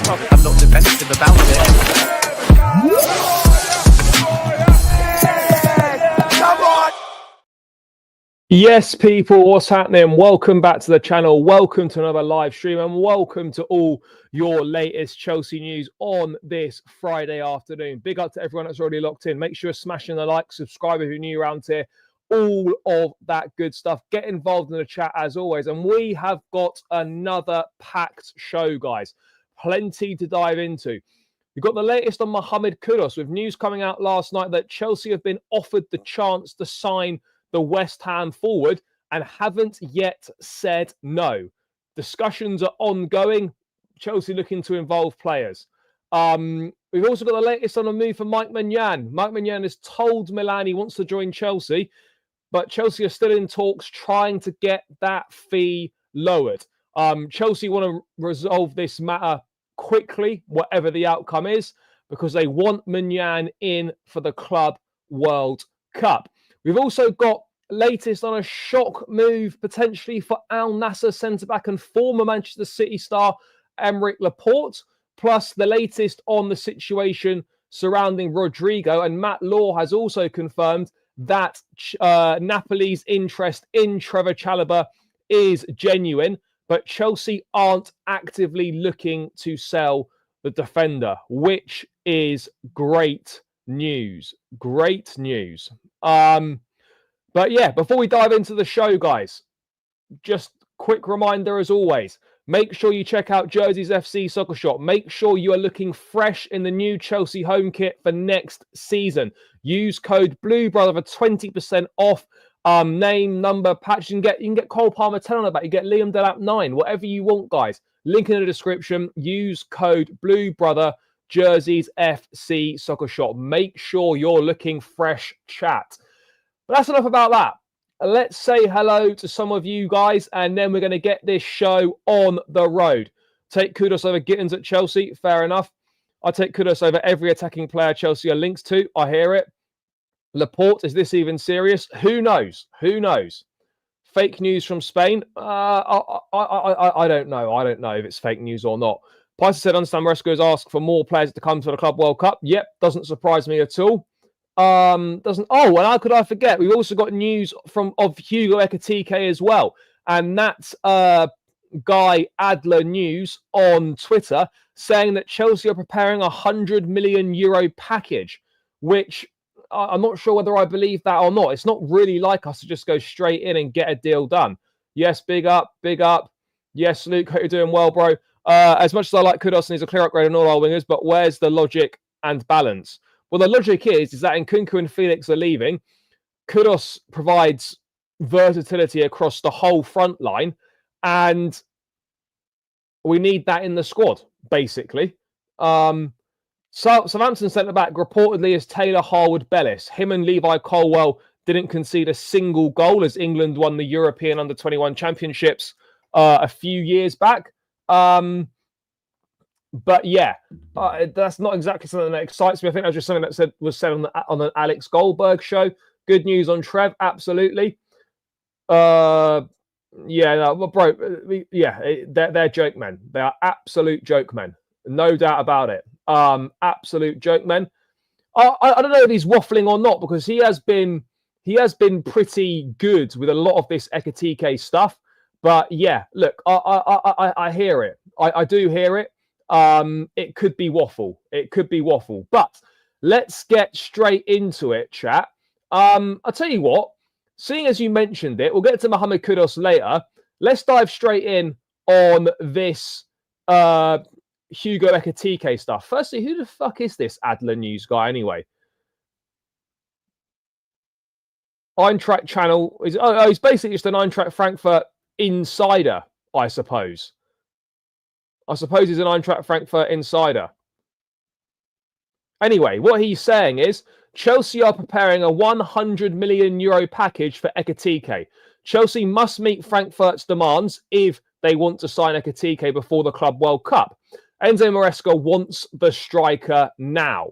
I'm not defensive about it. Yes, people, what's happening? Welcome back to the channel. Welcome to another live stream and welcome to all your latest Chelsea news on this Friday afternoon. Big up to everyone that's already locked in. Make sure you're smashing the like, subscribe if you're new around here. All of that good stuff. Get involved in the chat as always. And we have got another packed show, guys. Plenty to dive into. We've got the latest on Mohammed Kudus with news coming out last night that Chelsea have been offered the chance to sign the West Ham forward and haven't yet said no. Discussions are ongoing. Chelsea looking to involve players. We've also got the latest on a move for Mike Maignan. Mike Maignan has told Milan he wants to join Chelsea, but Chelsea are still in talks trying to get that fee lowered. Chelsea want to resolve this matter quickly, whatever the outcome is, because they want Maignan in for the Club World Cup. We've also got latest on a shock move potentially for Al Nassr centre-back and former Manchester City star Aymeric Laporte, plus the latest on the situation surrounding Rodrigo. And Matt Law has also confirmed that Napoli's interest in Trevor Chalobah is genuine, but Chelsea aren't actively looking to sell the defender, which is great news. Great news. But yeah, before we dive into the show, guys, just quick reminder as always, make sure you check out Jerseys FC Soccer Shop. Make sure you are looking fresh in the new Chelsea home kit for next season. Use code BLUEBROTHER for 20% off. Name, number, patch. You can get Cole Palmer 10 on the back. You get Liam Delap 9. Whatever you want, guys. Link in the description. Use code BLUEBROTHER. Jerseys FC Soccer Shop. Make sure you're looking fresh, chat. But that's enough about that. Let's say hello to some of you guys, and then we're going to get this show on the road. Take Kudus over Gittins at Chelsea. Fair enough. I take Kudus over every attacking player Chelsea are linked to. I hear it. Laporte, is this even serious? Who knows? Who knows? Fake news from Spain? I don't know. I don't know if it's fake news or not. Picer said, understand Maresco has asked for more players to come to the Club World Cup. Yep, doesn't surprise me at all. And how could I forget? We've also got news of Hugo Ekitike as well. And that's guy Adler News on Twitter saying that Chelsea are preparing a €100 million package, which I'm not sure whether I believe that or not. It's not really like us to just go straight in and get a deal done. Yes, big up, big up. Yes, Luke, hope you're doing well, bro. As much as I like Kudus and he's a clear upgrade on all our wingers, but where's the logic and balance? Well, the logic is that Nkunku and Felix are leaving. Kudus provides versatility across the whole front line, and we need that in the squad, basically. Southampton centre-back reportedly is Taylor Harwood-Bellis. Him and Levi Colwell didn't concede a single goal as England won the European Under-21 Championships a few years back. But yeah, that's not exactly something that excites me. I think that was just something that was said on the Alex Goldberg show. Good news on Trev, absolutely. Yeah, no, bro, they're joke men. They are absolute joke men, no doubt about it. Absolute joke men. I don't know if he's waffling or not, because he has been pretty good with a lot of this Ekitike stuff. But yeah, look, I hear it. I do hear it. It could be waffle. It could be waffle. But let's get straight into it, chat. I'll tell you what, seeing as you mentioned it, we'll get to Mohammed Kudus later. Let's dive straight in on this Hugo Ekitike stuff. Firstly, who the fuck is this Adler News guy anyway? Eintracht channel. He's basically just an Eintracht Frankfurt insider, I suppose. I suppose he's an Eintracht Frankfurt insider. Anyway, what he's saying is Chelsea are preparing a €100 million package for Ekitike. Chelsea must meet Frankfurt's demands if they want to sign Ekitike before the Club World Cup. Enzo Maresca wants the striker now.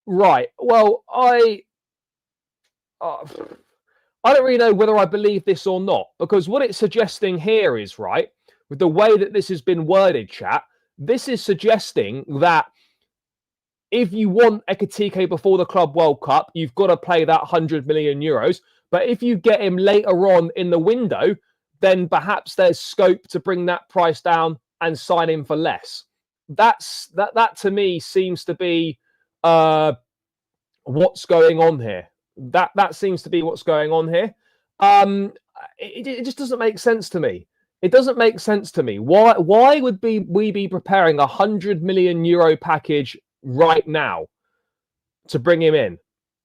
Right. Well, I don't really know whether I believe this or not, because what it's suggesting here is, right, with the way that this has been worded, chat, this is suggesting that if you want Ekitike before the Club World Cup, you've got to pay that 100 million euros. But if you get him later on in the window, then perhaps there's scope to bring that price down and sign him for less. That to me seems to be what's going on here. That seems to be what's going on here. It just doesn't make sense to me. It doesn't make sense to me. Why would we be preparing a 100 million euro package right now to bring him in?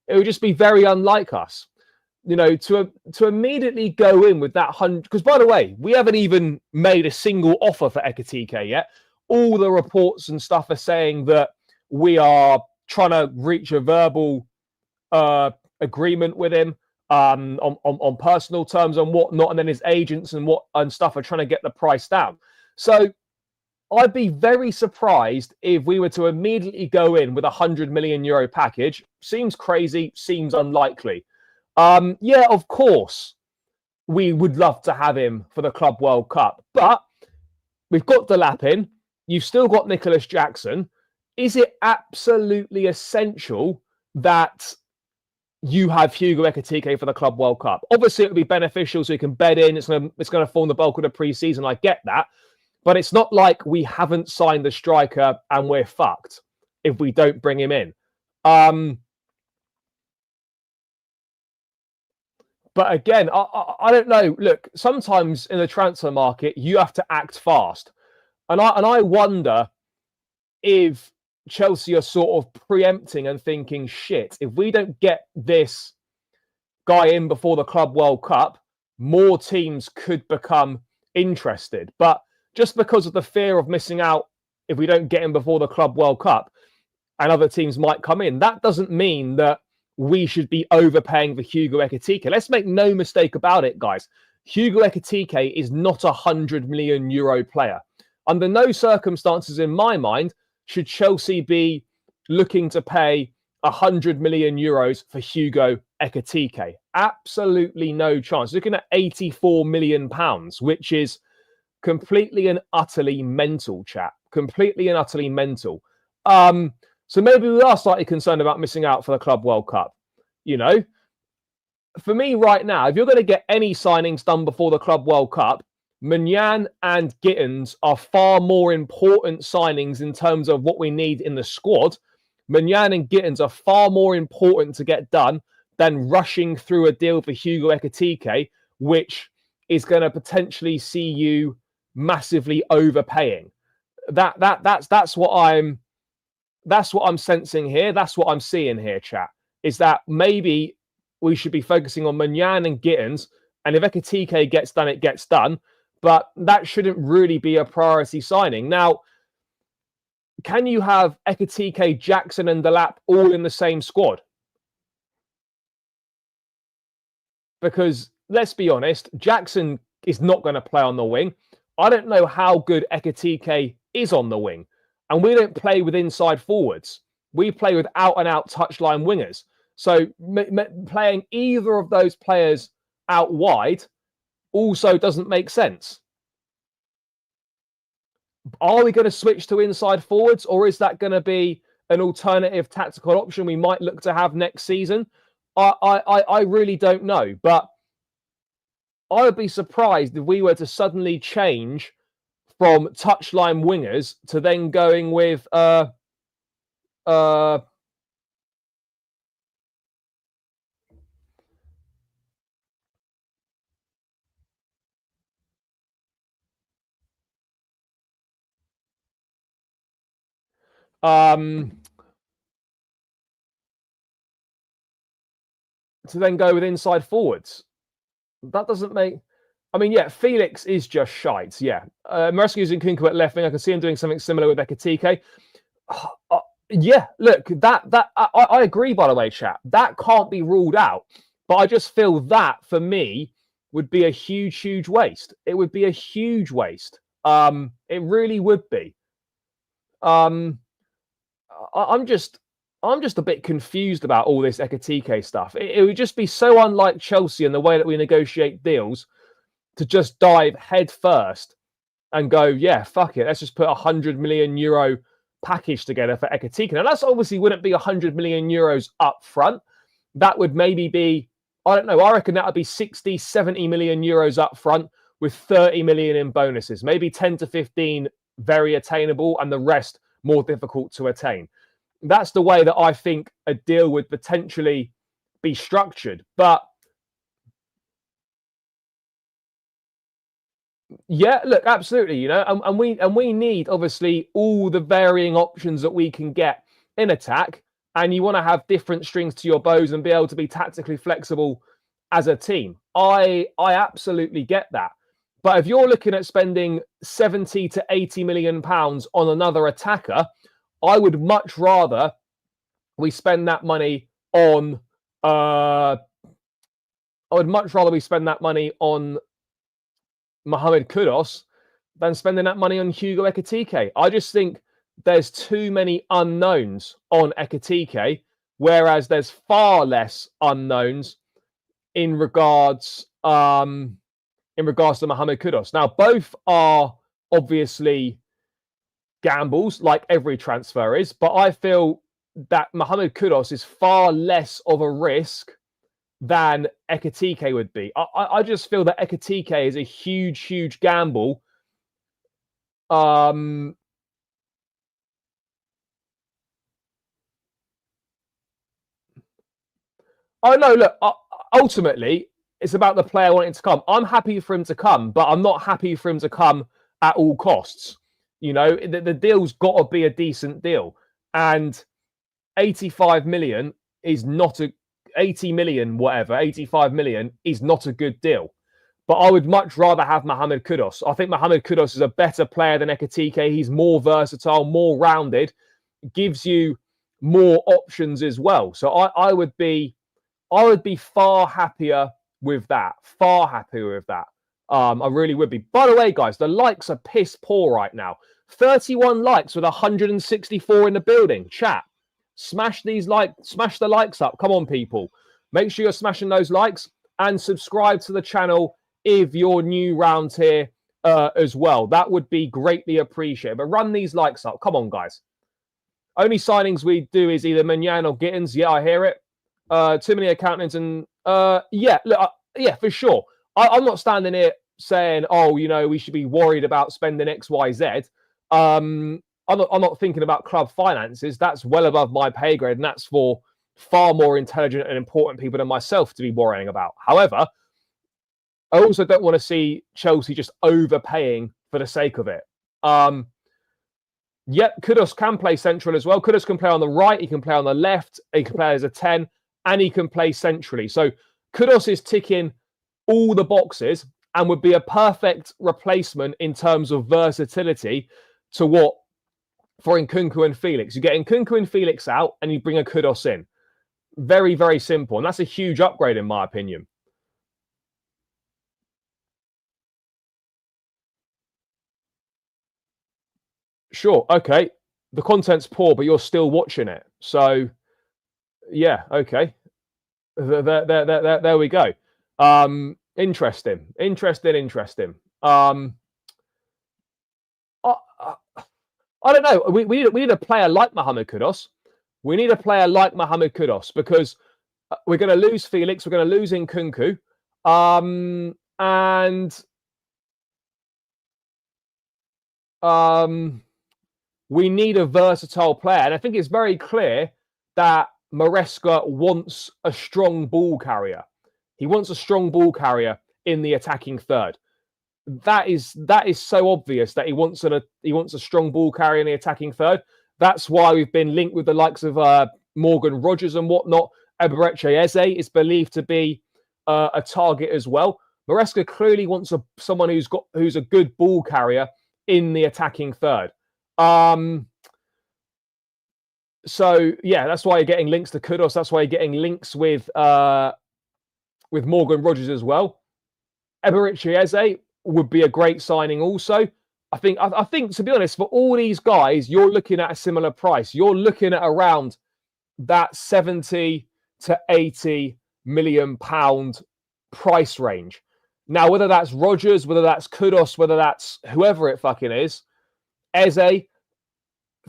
It would just be very unlike us, you know, to immediately go in with that 100. Because by the way, we haven't even made a single offer for Ekitike yet. All the reports and stuff are saying that we are trying to reach a verbal agreement with him on personal terms and whatnot, and then his agents and stuff are trying to get the price down. So I'd be very surprised if we were to immediately go in with a 100 million euro package. Seems crazy, seems unlikely. Yeah, of course, we would love to have him for the Club World Cup, but we've got Delap in. You've still got Nicholas Jackson. Is it absolutely essential that you have Hugo Ekitike for the Club World Cup? Obviously, it would be beneficial so you can bed in. It's going to form the bulk of the preseason. I get that. But it's not like we haven't signed the striker and we're fucked if we don't bring him in. But again, I don't know. Look, sometimes in the transfer market, you have to act fast. And I wonder if Chelsea are sort of preempting and thinking, shit, if we don't get this guy in before the Club World Cup, more teams could become interested. But just because of the fear of missing out if we don't get him before the Club World Cup and other teams might come in, that doesn't mean that we should be overpaying for Hugo Ekitike. Let's make no mistake about it, guys. Hugo Ekitike is not a 100 million euro player. Under no circumstances in my mind should Chelsea be looking to pay 100 million euros for Hugo Ekitike. Absolutely no chance. Looking at 84 million pounds, which is completely and utterly mental, chat. Completely and utterly mental. So maybe we are slightly concerned about missing out for the Club World Cup. You know, for me right now, if you're going to get any signings done before the Club World Cup, Maignan and Gittins are far more important signings in terms of what we need in the squad. Maignan and Gittins are far more important to get done than rushing through a deal for Hugo Ekitike, which is going to potentially see you massively overpaying. That's what I'm sensing here. That's what I'm seeing here, chat. Is that maybe we should be focusing on Maignan and Gittins, and if Ekitike gets done, it gets done. But that shouldn't really be a priority signing. Now, can you have Ekitike, Jackson, and Delap all in the same squad? Because let's be honest, Jackson is not going to play on the wing. I don't know how good Ekitike is on the wing. And we don't play with inside forwards. We play with out-and-out touchline wingers. So playing either of those players out wide also doesn't make sense. Are we going to switch to inside forwards, or is that going to be an alternative tactical option we might look to have next season? I really don't know. But I would be surprised if we were to suddenly change from touchline wingers to then going with inside forwards. That doesn't make... I mean, yeah, Felix is just shite. Yeah. Maresca using Kunku at left wing. I can see him doing something similar with Ekitike. Yeah, look, I agree, by the way, chat. That can't be ruled out. But I just feel that, for me, would be a huge, huge waste. It would be a huge waste. It really would be. I'm just a bit confused about all this Ekitike stuff. It would just be so unlike Chelsea in the way that we negotiate deals to just dive head first and go, yeah, fuck it, let's just put €100 million package together for Ekitike. Now, that's obviously wouldn't be €100 million up front. That would maybe be, I don't know, I reckon that would be 60, 70 million euros up front with 30 million in bonuses, maybe 10 to 15 very attainable and the rest more difficult to attain. That's the way that I think a deal would potentially be structured. But yeah, look, absolutely, you know, and we need obviously all the varying options that we can get in attack, and you want to have different strings to your bows and be able to be tactically flexible as a team. I absolutely get that. But if you're looking at spending 70 to 80 million pounds on another attacker, I would much rather we spend that money on I would much rather we spend that money on Mohammed Kudus than spending that money on Hugo Ekitike. I just think there's too many unknowns on Ekitike, whereas there's far less unknowns in regards to Mohammed Kudus. Now, both are obviously gambles, like every transfer is, but I feel that Mohammed Kudus is far less of a risk than Ekitike would be. I just feel that Ekitike is a huge gamble. Oh no, look, ultimately, it's about the player wanting to come. I'm happy for him to come, but I'm not happy for him to come at all costs. You know, the deal's got to be a decent deal. And 85 million is not a 80 million, whatever, 85 million is not a good deal. But I would much rather have Mohammed Kudus. I think Mohammed Kudus is a better player than Ekitike. He's more versatile, more rounded, gives you more options as well. So I would be far happier with that. Far happier with that. I really would be. By the way, guys, the likes are piss poor right now. 31 likes with 164 in the building. Chat. Smash the likes up. Come on, people. Make sure you're smashing those likes and subscribe to the channel if you're new round here as well. That would be greatly appreciated. But run these likes up. Come on, guys. Only signings we do is either Manyan or Gittins. Yeah, I hear it. Too many accountants and yeah, look, yeah, for sure. I'm not standing here saying, oh, you know, we should be worried about spending X, Y, Z. I'm not thinking about club finances. That's well above my pay grade, and that's for far more intelligent and important people than myself to be worrying about. However, I also don't want to see Chelsea just overpaying for the sake of it. Yep, Kudus can play central as well. Kudus can play on the right. He can play on the left. He can play as a 10, and he can play centrally. So Kudus is ticking all the boxes and would be a perfect replacement in terms of versatility to what for Nkunku and Felix. You get Nkunku and Felix out and you bring a Kudus in. Very, very simple. And that's a huge upgrade in my opinion. Sure. Okay. The content's poor, but you're still watching it. So yeah. Okay. There we go. Interesting. I don't know. We need a player like Mohammed Kudus. We need a player like Mohammed Kudus because we're going to lose Felix. We're going to lose Nkunku. We need a versatile player. And I think it's very clear that Maresca wants a strong ball carrier. He wants a strong ball carrier in the attacking third. That is so obvious that he wants a strong ball carrier in the attacking third. That's why we've been linked with the likes of Morgan Rogers and whatnot. Eberechi Eze is believed to be a target as well. Maresca clearly wants someone who's a good ball carrier in the attacking third. So yeah, that's why you're getting links to Kudus. That's why you're getting links with Morgan Rogers as well. Eberechi Eze would be a great signing also. I think to be honest, for all these guys, you're looking at a similar price. You're looking at around that 70 to 80 million pound price range. Now, whether that's Rogers, whether that's Kudus, whether that's whoever it fucking is, Eze,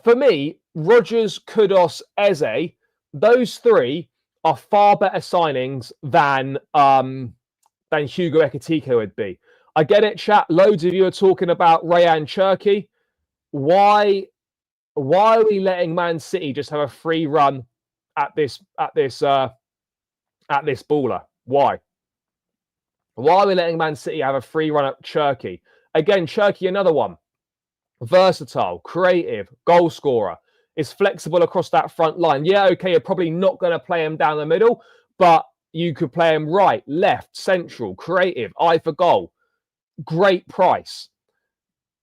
for me, Rogers, Kudus, Eze, those three are far better signings than Hugo Ekitike would be. I get it, chat. Loads of you are talking about Rayan Cherki. Why are we letting Man City just have a free run at this baller? Why? Why are we letting Man City have a free run at Cherki? Again, Cherki, another one. Versatile, creative, goal scorer. Is flexible across that front line. Yeah, okay, you're probably not going to play him down the middle, but you could play him right, left, central, creative, eye for goal. Great price.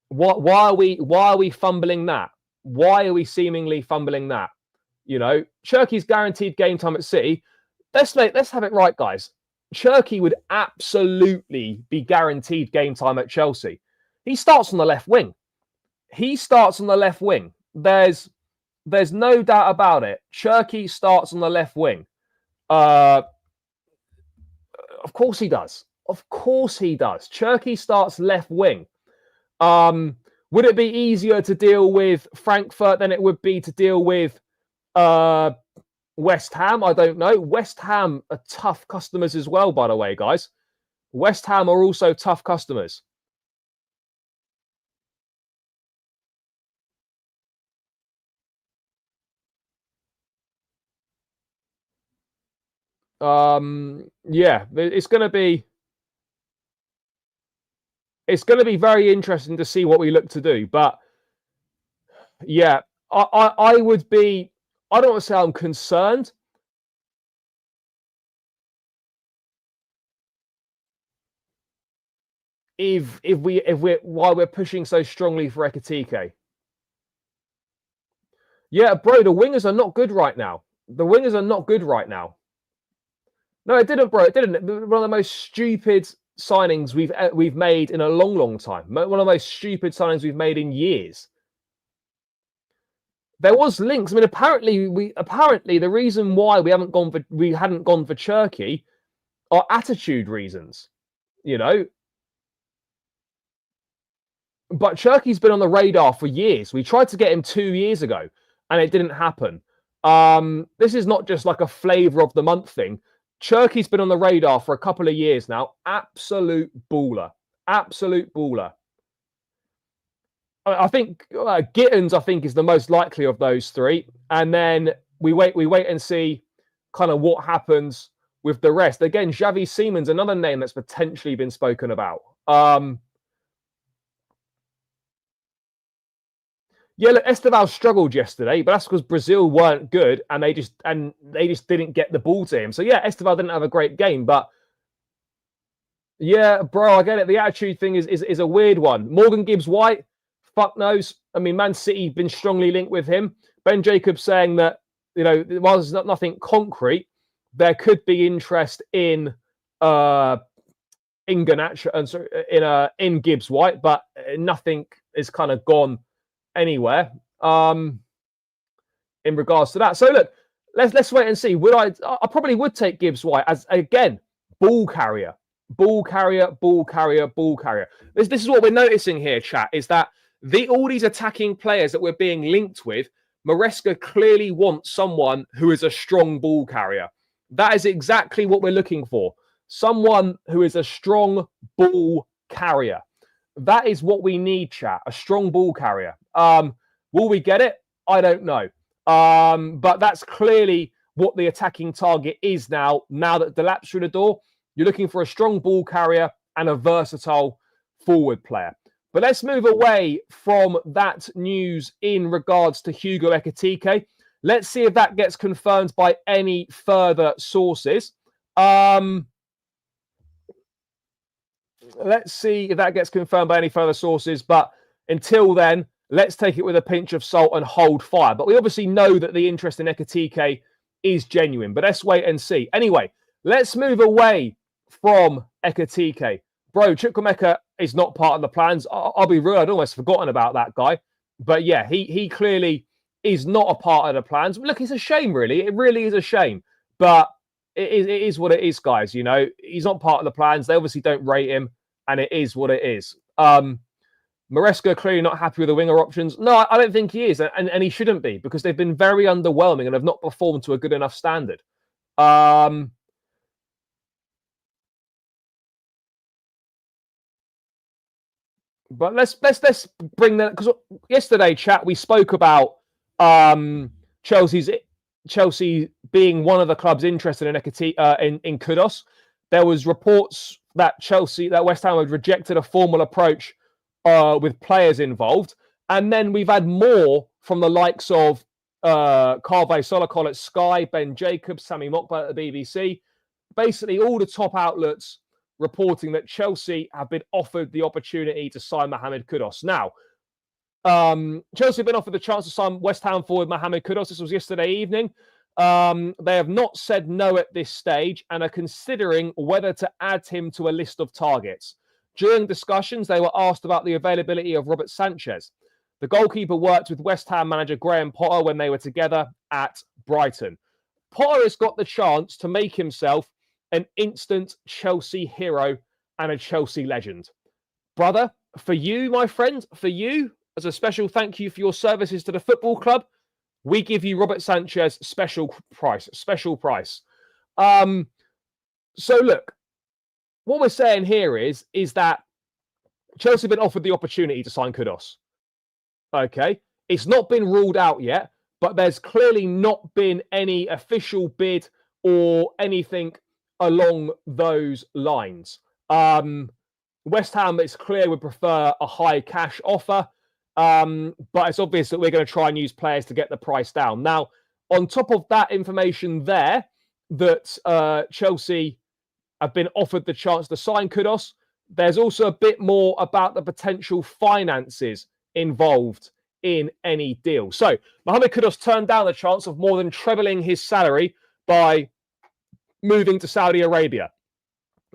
Why are we fumbling that? Why are we seemingly fumbling that? You know, Cherki's guaranteed game time at City. Let's have it right, guys. Cherki would absolutely be guaranteed game time at Chelsea. He starts on the left wing. There's no doubt about it. Cherki starts on the left wing. Of course he does. Cherki starts left wing. Would it be easier to deal with Frankfurt than it would be to deal with West Ham? I don't know. West Ham are tough customers as well, by the way, guys. West Ham are also tough customers. Yeah, it's going to be very interesting to see what we look to do. But yeah, I would be. I don't want to say I'm concerned. Why we're pushing so strongly for Ekitike. Yeah, bro, the wingers are not good right now. No, it didn't, bro. It didn't. One of the most stupid signings we've made in a long time. One of the most stupid signings we've made in years. There was links. I mean, apparently the reason why we hadn't gone for Cherki are attitude reasons. You know. But Cherki's been on the radar for years. We tried to get him 2 years ago, and it didn't happen. This is not just like a flavour of the month thing. Cherki's been on the radar for a couple of years now. Absolute baller. I think Gittins, is the most likely of those three. And then we wait and see kind of what happens with the rest. Again, Xavi Simon's another name that's potentially been spoken about. Yeah, look, Esteval struggled yesterday, but that's because Brazil weren't good and they just didn't get the ball to him. So yeah, Esteval didn't have a great game, but yeah, bro, I get it. The attitude thing is a weird one. Morgan Gibbs-White, fuck knows. I mean, Man City been strongly linked with him. Ben Jacobs saying that, you know, while there's nothing concrete, there could be interest in Garnacho, in Gibbs-White, but nothing is kind of gone anywhere in regards to that. So look, let's wait and see. I probably would take Gibbs-White as, again, ball carrier. This is what we're noticing here, chat, is that all these attacking players that we're being linked with, Maresca clearly wants someone who is a strong ball carrier. That is exactly what we're looking for. Someone who is a strong ball carrier. That is what we need, chat. A strong ball carrier. Will we get it? I don't know. But that's clearly what the attacking target is now. Now that Delap's through the door, you're looking for a strong ball carrier and a versatile forward player. But let's move away from that news in regards to Hugo Ekitike. Let's see if that gets confirmed by any further sources. Let's see if that gets confirmed by any further sources. But until then, let's take it with a pinch of salt and hold fire. But we obviously know that the interest in Ekitike is genuine. But let's wait and see. Anyway, let's move away from Ekitike. Bro, Chukwuemeka is not part of the plans. I'll be real, I'd almost forgotten about that guy. But yeah, he clearly is not a part of the plans. Look, it's a shame, really. It really is a shame. But it is what it is, guys. You know, he's not part of the plans. They obviously don't rate him, and it is what it is. Maresca clearly not happy with the winger options. No, I don't think he is, and he shouldn't be, because they've been very underwhelming and have not performed to a good enough standard. But let's bring that, because yesterday, chat, we spoke about Chelsea being one of the clubs interested in Kudus. There was reports that West Ham had rejected a formal approach with players involved, and then we've had more from the likes of Carve Solocol at Sky, Ben Jacobs, Sammy Mokbel at the BBC. Basically, all the top outlets reporting that Chelsea have been offered the opportunity to sign Mohammed Kudus. Now, Chelsea have been offered the chance to sign West Ham forward Mohammed Kudus. This was yesterday evening. They have not said no at this stage and are considering whether to add him to a list of targets. During discussions, they were asked about the availability of Robert Sanchez. The goalkeeper worked with West Ham manager Graham Potter when they were together at Brighton. Potter has got the chance to make himself an instant Chelsea hero and a Chelsea legend. Brother, for you, my friend, for you, as a special thank you for your services to the football club, we give you Robert Sanchez special price. So look, what we're saying here is that Chelsea have been offered the opportunity to sign Kudus. Okay, it's not been ruled out yet, but there's clearly not been any official bid or anything along those lines. West Ham, it's clear, would prefer a high cash offer, but it's obvious that we're going to try and use players to get the price down. Now, on top of that information there, that Chelsea have been offered the chance to sign Kudus, there's also a bit more about the potential finances involved in any deal. So, Mohammed Kudus turned down the chance of more than trebling his salary by moving to Saudi Arabia.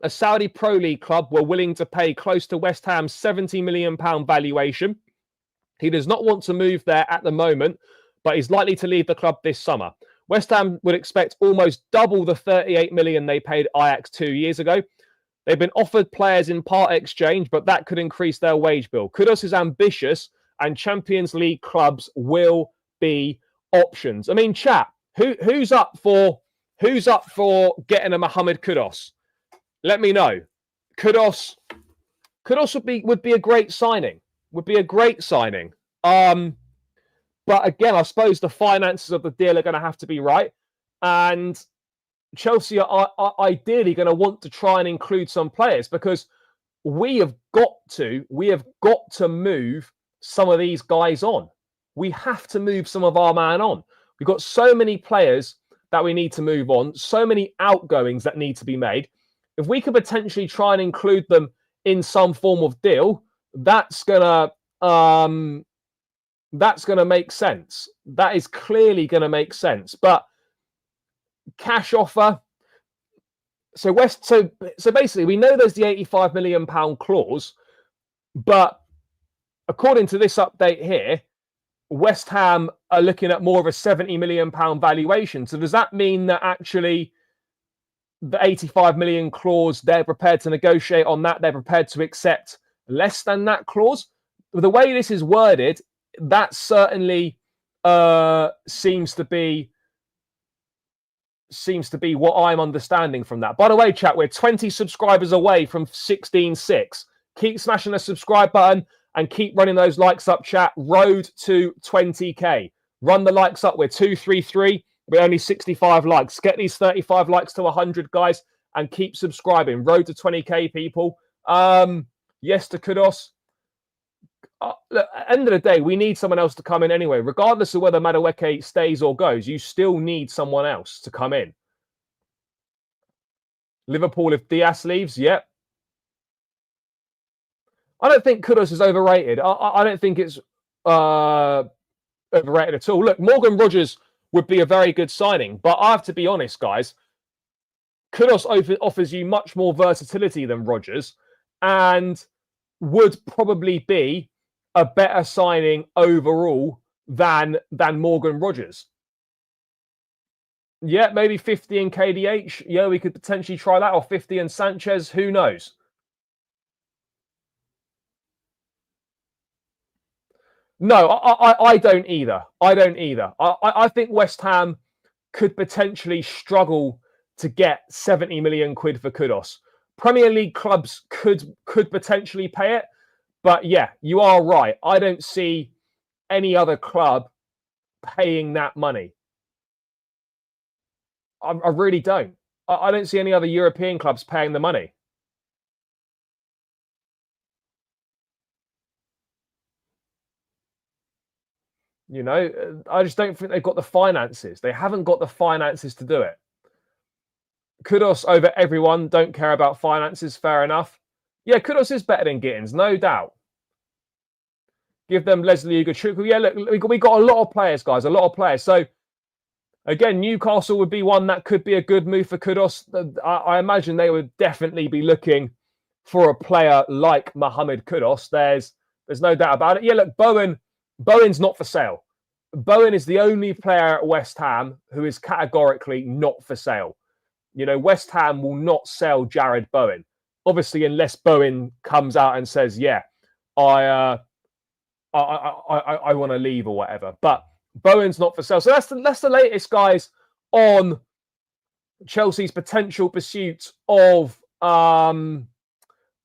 A Saudi Pro League club were willing to pay close to West Ham's £70 million valuation. He does not want to move there at the moment, but is likely to leave the club this summer. West Ham would expect almost double the $38 million they paid Ajax 2 years ago. They've been offered players in part exchange, but that could increase their wage bill. Kudus is ambitious, and Champions League clubs will be options. I mean, chat, who's up for getting a Mohammed Kudus? Let me know. Kudus would be a great signing. But again, I suppose the finances of the deal are going to have to be right. And Chelsea are ideally going to want to try and include some players, because we have got to move some of these guys on. We have to move some of our man on. We've got so many players that we need to move on, so many outgoings that need to be made. If we could potentially try and include them in some form of deal, that's gonna make sense. That is clearly going to make sense. But cash offer. So basically, we know there's the £85 million clause, but according to this update here, West Ham are looking at more of a £70 million valuation. So does that mean that actually the 85 million clause, they're prepared to negotiate on that? They're prepared to accept less than that clause? The way this is worded, that certainly seems to be what I'm understanding from that. By the way, chat, we're 20 subscribers away from 16.6. Keep smashing the subscribe button and keep running those likes up, chat. Road to 20k. Run the likes up. We're 233. We're only 65 likes. Get these 35 likes to 100, guys, and keep subscribing. Road to 20k, people. Yes to Kudus. Look, at the end of the day, we need someone else to come in anyway. Regardless of whether Madueke stays or goes, you still need someone else to come in. Liverpool, if Diaz leaves, yep. I don't think Kudus is overrated. I don't think it's overrated at all. Look, Morgan Rogers would be a very good signing, but I have to be honest, guys. Kudus offers you much more versatility than Rogers, and would probably be a better signing overall than Morgan Rogers. Yeah, maybe 50 in KDH. Yeah, we could potentially try that, or 50 in Sanchez. Who knows? No, I don't either. I don't either. I think West Ham could potentially struggle to get 70 million quid for Kudus. Premier League clubs could potentially pay it, but yeah, you are right. I don't see any other club paying that money. I really don't. I don't see any other European clubs paying the money. You know, I just don't think they've got the finances. They haven't got the finances to do it. Kudus over everyone. Don't care about finances. Fair enough. Yeah, Kudus is better than Gittins, no doubt. Give them Leslie Ugochukwu. Yeah, look, we got a lot of players, guys. A lot of players. So again, Newcastle would be one that could be a good move for Kudus. I imagine they would definitely be looking for a player like Mohammed Kudus. There's no doubt about it. Yeah, look, Bowen's not for sale. Bowen is the only player at West Ham who is categorically not for sale. You know, West Ham will not sell Jared Bowen, obviously, unless Bowen comes out and says, "Yeah, I want to leave" or whatever. But Bowen's not for sale. So that's the latest, guys, on Chelsea's potential pursuit of Mohammed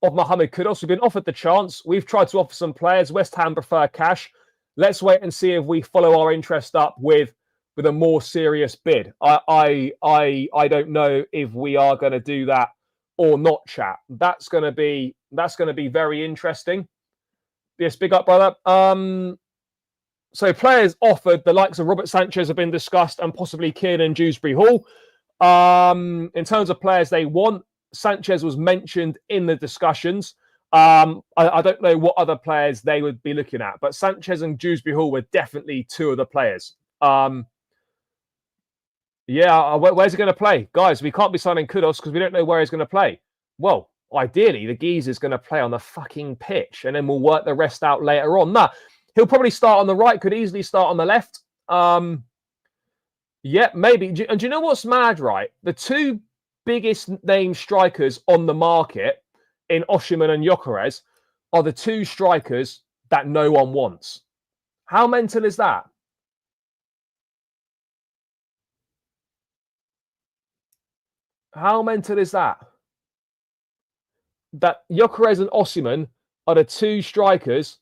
Kudus. We've been offered the chance. We've tried to offer some players. West Ham prefer cash. Let's wait and see if we follow our interest up with a more serious bid. I don't know if we are going to do that or not, chat. That's going to be very interesting. Yes, big up, brother. So players offered, the likes of Robert Sanchez have been discussed, and possibly Kiernan Dewsbury-Hall. In terms of players they want, Sanchez was mentioned in the discussions. I don't know what other players they would be looking at, but Sanchez and Dewsbury-Hall were definitely two of the players. Yeah, where's he going to play? Guys, we can't be signing Kudus because we don't know where he's going to play. Well, ideally, the geezer's going to play on the fucking pitch, and then we'll work the rest out later on. Nah, he'll probably start on the right, could easily start on the left. Yeah, maybe. And do you know what's mad, right? The two biggest name strikers on the market in Osimhen and Gyökeres are the two strikers that no one wants. How mental is that? How mental is that? That Gyökeres and Osimhen are the two strikers,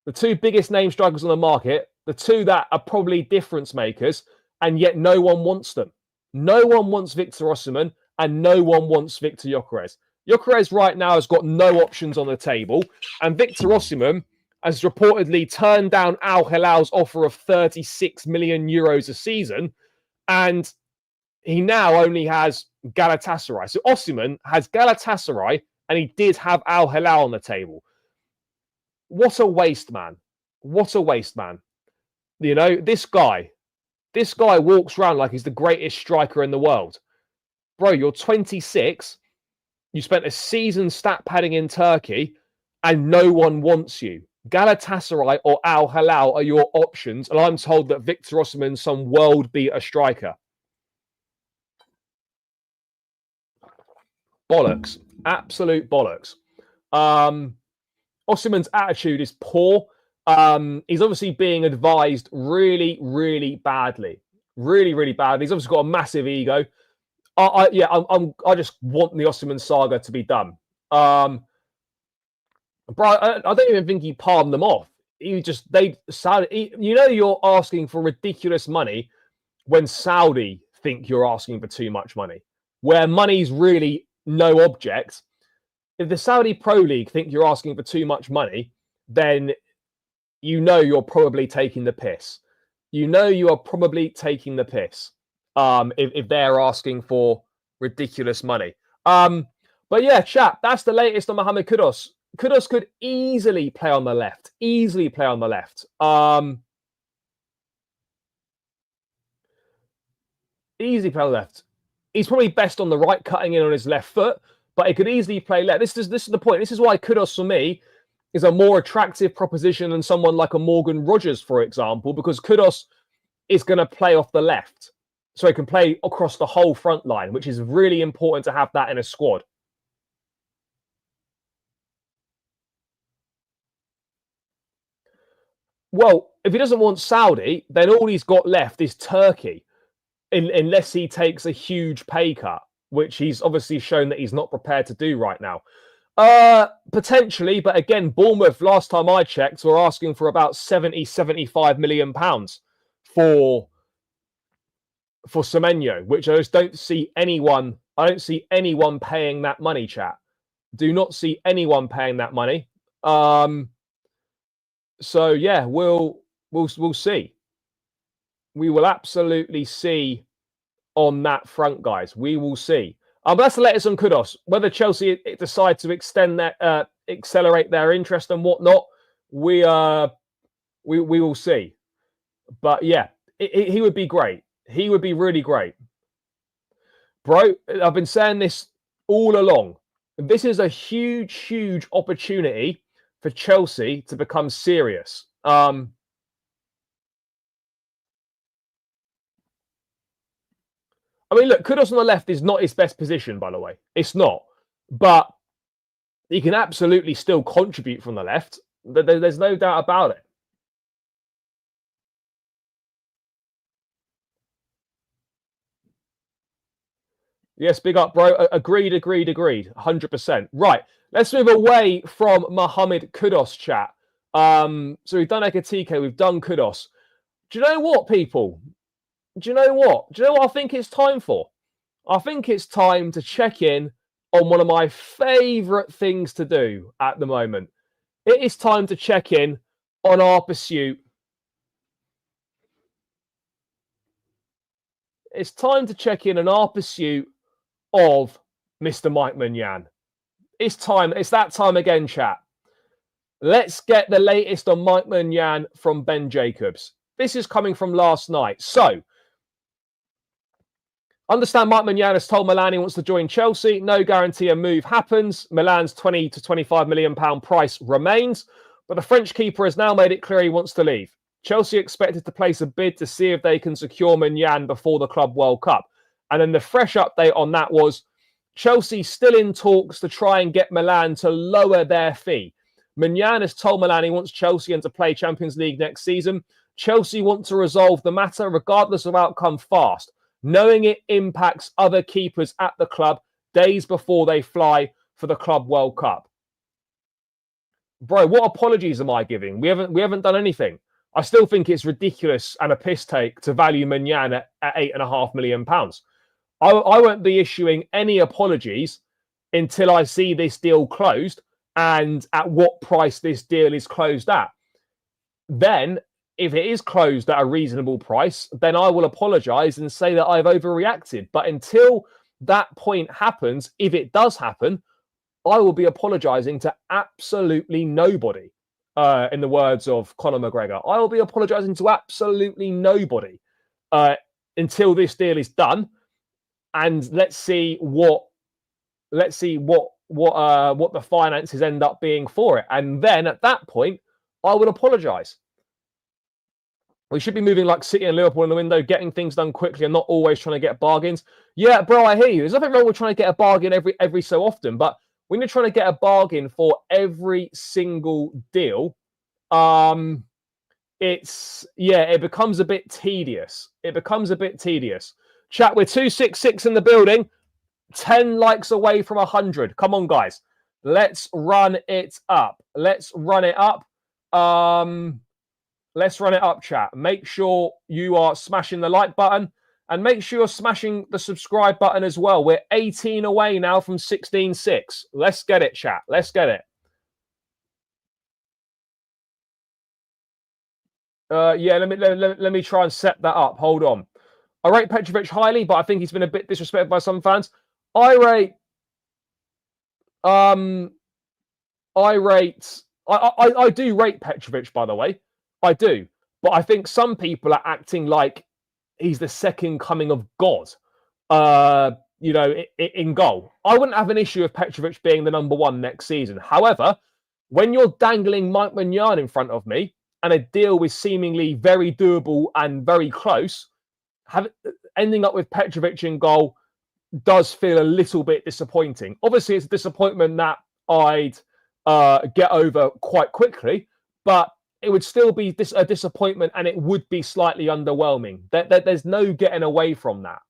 the two biggest name strikers on the market, the two that are probably difference makers, and yet no one wants them. No one wants Victor Osimhen, and no one wants Victor Gyökeres. Gyökeres right now has got no options on the table, and Victor Osimhen has reportedly turned down Al Hilal's offer of 36 million euros a season, and he now only has Galatasaray. So Osimhen has Galatasaray, and he did have Al Hilal on the table. What a waste, man. What a waste, man. You know, this guy walks around like he's the greatest striker in the world. Bro, you're 26. You spent a season stat padding in Turkey, and no one wants you. Galatasaray or Al Hilal are your options, and I'm told that Victor Osimhen's some world beater striker. Bollocks. Absolute bollocks. Osimhen's attitude is poor. He's obviously being advised really, really badly. Really, really badly. He's obviously got a massive ego. I just want the Osimhen saga to be done. Bro, I don't even think he palmed them off. You know, you're asking for ridiculous money when Saudi think you're asking for too much money, where money's really no object. If the Saudi Pro League think you're asking for too much money, then you know you're probably taking the piss. You know you are probably taking the piss if they're asking for ridiculous money. But yeah, chat, that's the latest on Mohammed Kudus. Kudus could easily play on the left. Easily play on the left. Easily play on the left. He's probably best on the right, cutting in on his left foot, but he could easily play left. This is the point. This is why Kudus, for me, is a more attractive proposition than someone like a Morgan Rogers, for example, because Kudus is going to play off the left. so he can play across the whole front line, which is really important to have that in a squad. Well, if he doesn't want Saudi, then all he's got left is Turkey, unless he takes a huge pay cut, which he's obviously shown that he's not prepared to do right now. Potentially, but again, Bournemouth, last time I checked, were asking for about 75 million pounds for Semenyo, which I just don't see anyone. I don't see anyone paying that money, chat. Do not see anyone paying that money. So yeah, we'll see. We will absolutely see on that front, guys. We will see. But that's the latest on Kudus. Whether Chelsea decide to extend that, accelerate their interest and whatnot, we will see. But yeah, he would be great. He would be really great, bro. I've been saying this all along. This is a huge, huge opportunity for Chelsea to become serious. I mean, look, Kudus on the left is not his best position, by the way. It's not. But he can absolutely still contribute from the left. There's no doubt about it. Yes, big up, bro. Agreed. 100%. Right. Let's move away from Mohammed Kudus, chat. So we've done Ekatike, we've done Kudus. Do you know what, people? Do you know what I think it's time for? I think it's time to check in on one of my favourite things to do at the moment. It is time to check in on our pursuit. It's time to check in on our pursuit of Mr. Mike Maignan. It's time. It's that time again, chat. Let's get the latest on Mike Maignan from Ben Jacobs. This is coming from last night. So, understand Mike Maignan has told Milan he wants to join Chelsea. No guarantee a move happens. Milan's 20 to 25 million pound price remains. But the French keeper has now made it clear he wants to leave. Chelsea expected to place a bid to see if they can secure Maignan before the Club World Cup. And then the fresh update on that was Chelsea still in talks to try and get Milan to lower their fee. Maignan has told Milan he wants Chelsea and to play Champions League next season. Chelsea want to resolve the matter regardless of outcome fast, knowing it impacts other keepers at the club days before they fly for the Club World Cup. Bro, what apologies am I giving? We haven't done anything. I still think it's ridiculous and a piss take to value Maignan at £8.5 million. I won't be issuing any apologies until I see this deal closed and at what price this deal is closed at. Then, if it is closed at a reasonable price, then I will apologise and say that I've overreacted. But until that point happens, if it does happen, I will be apologising to absolutely nobody. In the words of Conor McGregor, I will be apologising to absolutely nobody until this deal is done. And let's see what the finances end up being for it. And then at that point, I would apologise. We should be moving like City and Liverpool in the window, getting things done quickly and not always trying to get bargains. Yeah, bro, I hear you. There's nothing wrong with trying to get a bargain every so often. But when you're trying to get a bargain for every single deal, it becomes a bit tedious. Chat, we're 266 in the building. 10 likes away from 100. Come on, guys. Let's run it up. Let's run it up, chat. Make sure you are smashing the like button and make sure you're smashing the subscribe button as well. We're 18 away now from 16.6. Let's get it, chat. Let's get it. Let me try and set that up. Hold on. I rate Petrovic highly, but I think he's been a bit disrespected by some fans. I do rate Petrovic, by the way. I do. But I think some people are acting like he's the second coming of God, in goal. I wouldn't have an issue with Petrovic being the number one next season. However, when you're dangling Mike Maignan in front of me and a deal is seemingly very doable and very close, ending up with Petrovic in goal does feel a little bit disappointing. Obviously, it's a disappointment that I'd get over quite quickly, but it would still be a disappointment, and it would be slightly underwhelming. There's no getting away from that.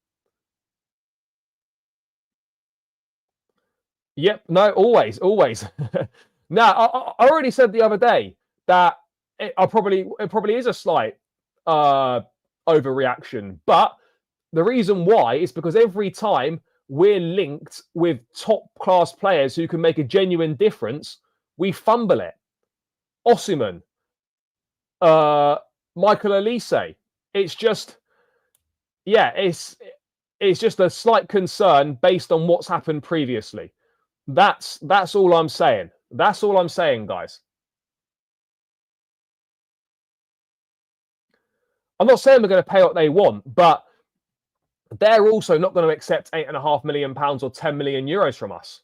Yep, no, always. Now, I already said the other day that it probably is a slight overreaction, but the reason why is because every time we're linked with top class players who can make a genuine difference, we fumble it. Osimhen, Michael Olise. It's just, yeah, it's just a slight concern based on what's happened previously. That's all I'm saying. That's all I'm saying, guys. I'm not saying we're going to pay what they want, but they're also not going to accept £8.5 million or 10 million euros from us.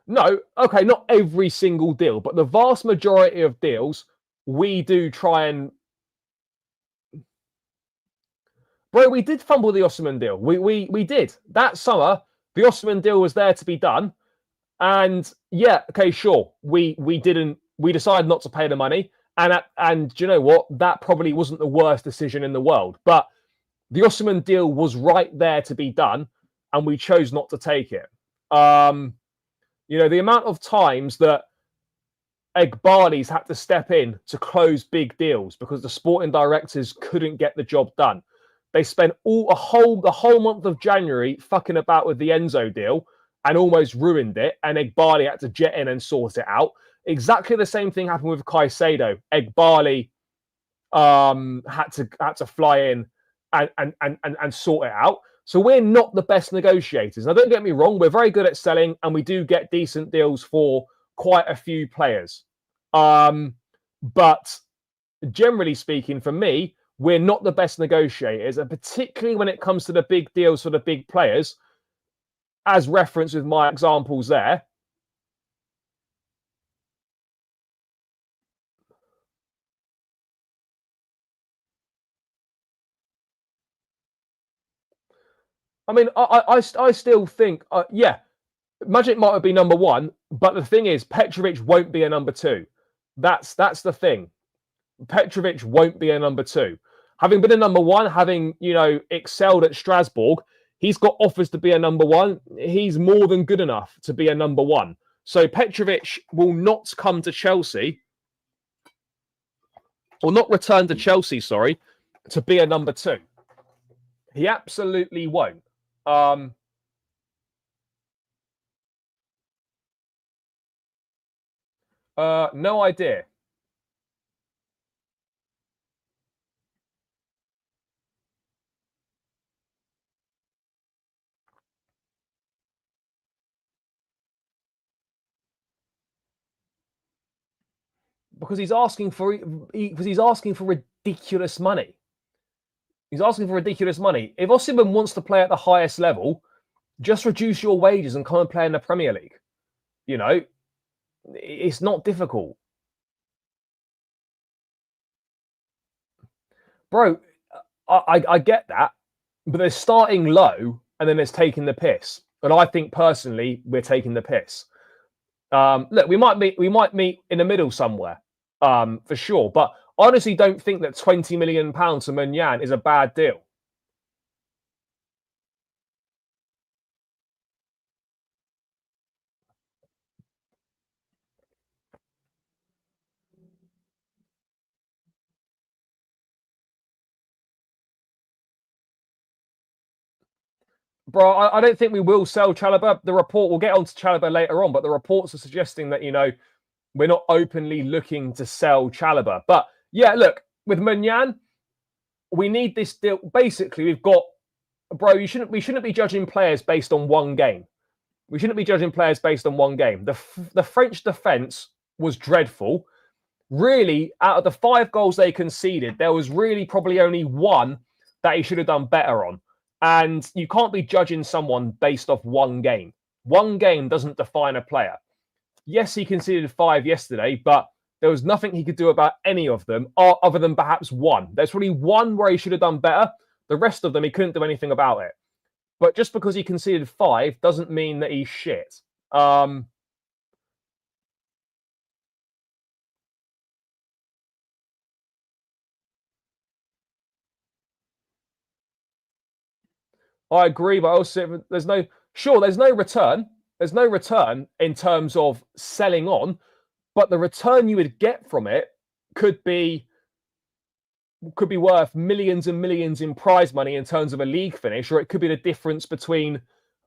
No, okay, not every single deal, but the vast majority of deals, we do try and... Bro, we did fumble the Osimhen deal. We did. That summer, the Osimhen deal was there to be done. And yeah, okay, sure. We decided not to pay the money. And do you know what? That probably wasn't the worst decision in the world. But the Osimhen deal was right there to be done, and we chose not to take it. You know, the amount of times that Egbali's had to step in to close big deals because the sporting directors couldn't get the job done. They spent the whole month of January fucking about with the Enzo deal and almost ruined it. And Egbali had to jet in and sort it out. Exactly the same thing happened with Caicedo. Egbali had to fly in and sort it out. So we're not the best negotiators. Now, don't get me wrong, we're very good at selling, and we do get decent deals for quite a few players. But generally speaking, for me, we're not the best negotiators, and particularly when it comes to the big deals for the big players, as referenced with my examples there. I mean, I still think, yeah, Magic might be number one, but the thing is, Petrovic won't be a number two. That's the thing. Petrovic won't be a number two. Having been a number one, having, you know, excelled at Strasbourg, he's got offers to be a number one. He's more than good enough to be a number one. So Petrovic will not come to Chelsea, or not return to Chelsea, sorry, to be a number two. He absolutely won't. No idea. Because he's asking for ridiculous money. He's asking for ridiculous money. If Osimhen wants to play at the highest level, just reduce your wages and come and play in the Premier League. You know, it's not difficult. Bro, I get that, but they're starting low and then there's taking the piss. And I think personally, we're taking the piss. Look, we might meet in the middle somewhere, for sure. But I honestly don't think that £20 million to Munyan is a bad deal. Bro, I don't think we will sell Chalobah. The report, we'll get on to Chalobah later on, but the reports are suggesting that, you know, we're not openly looking to sell Chalobah. But yeah, look, with Munyan, we need this deal. Basically, we've got, bro, we shouldn't be judging players based on one game. We shouldn't be judging players based on one game. The French defence was dreadful. Really, out of the 5 goals they conceded, there was really probably only one that he should have done better on. And you can't be judging someone based off one game. One game doesn't define a player. Yes, he conceded 5 yesterday, but there was nothing he could do about any of them other than perhaps one. There's probably one where he should have done better. The rest of them, he couldn't do anything about it. But just because he conceded 5 doesn't mean that he's shit. I agree, but also there's no return. There's no return in terms of selling on, but the return you would get from it could be worth millions and millions in prize money in terms of a league finish, or it could be the difference between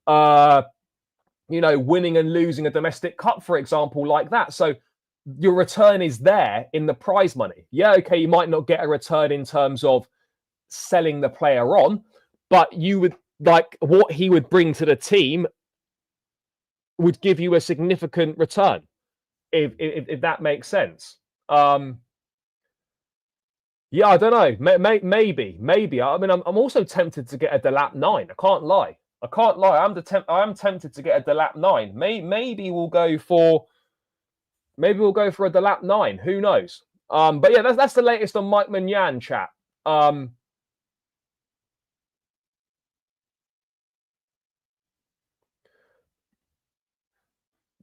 winning and losing a domestic cup, for example, like that. So your return is there in the prize money. Yeah, okay, you might not get a return in terms of selling the player on, but you would like what he would bring to the team would give you a significant return, if that makes sense. Yeah, I don't know. Maybe. I mean, I'm also tempted to get a Delap 9. I can't lie. I am tempted to get a Delap 9. Maybe we'll go for a Delap 9. Who knows? But yeah, that's the latest on Mike Maignan, chat.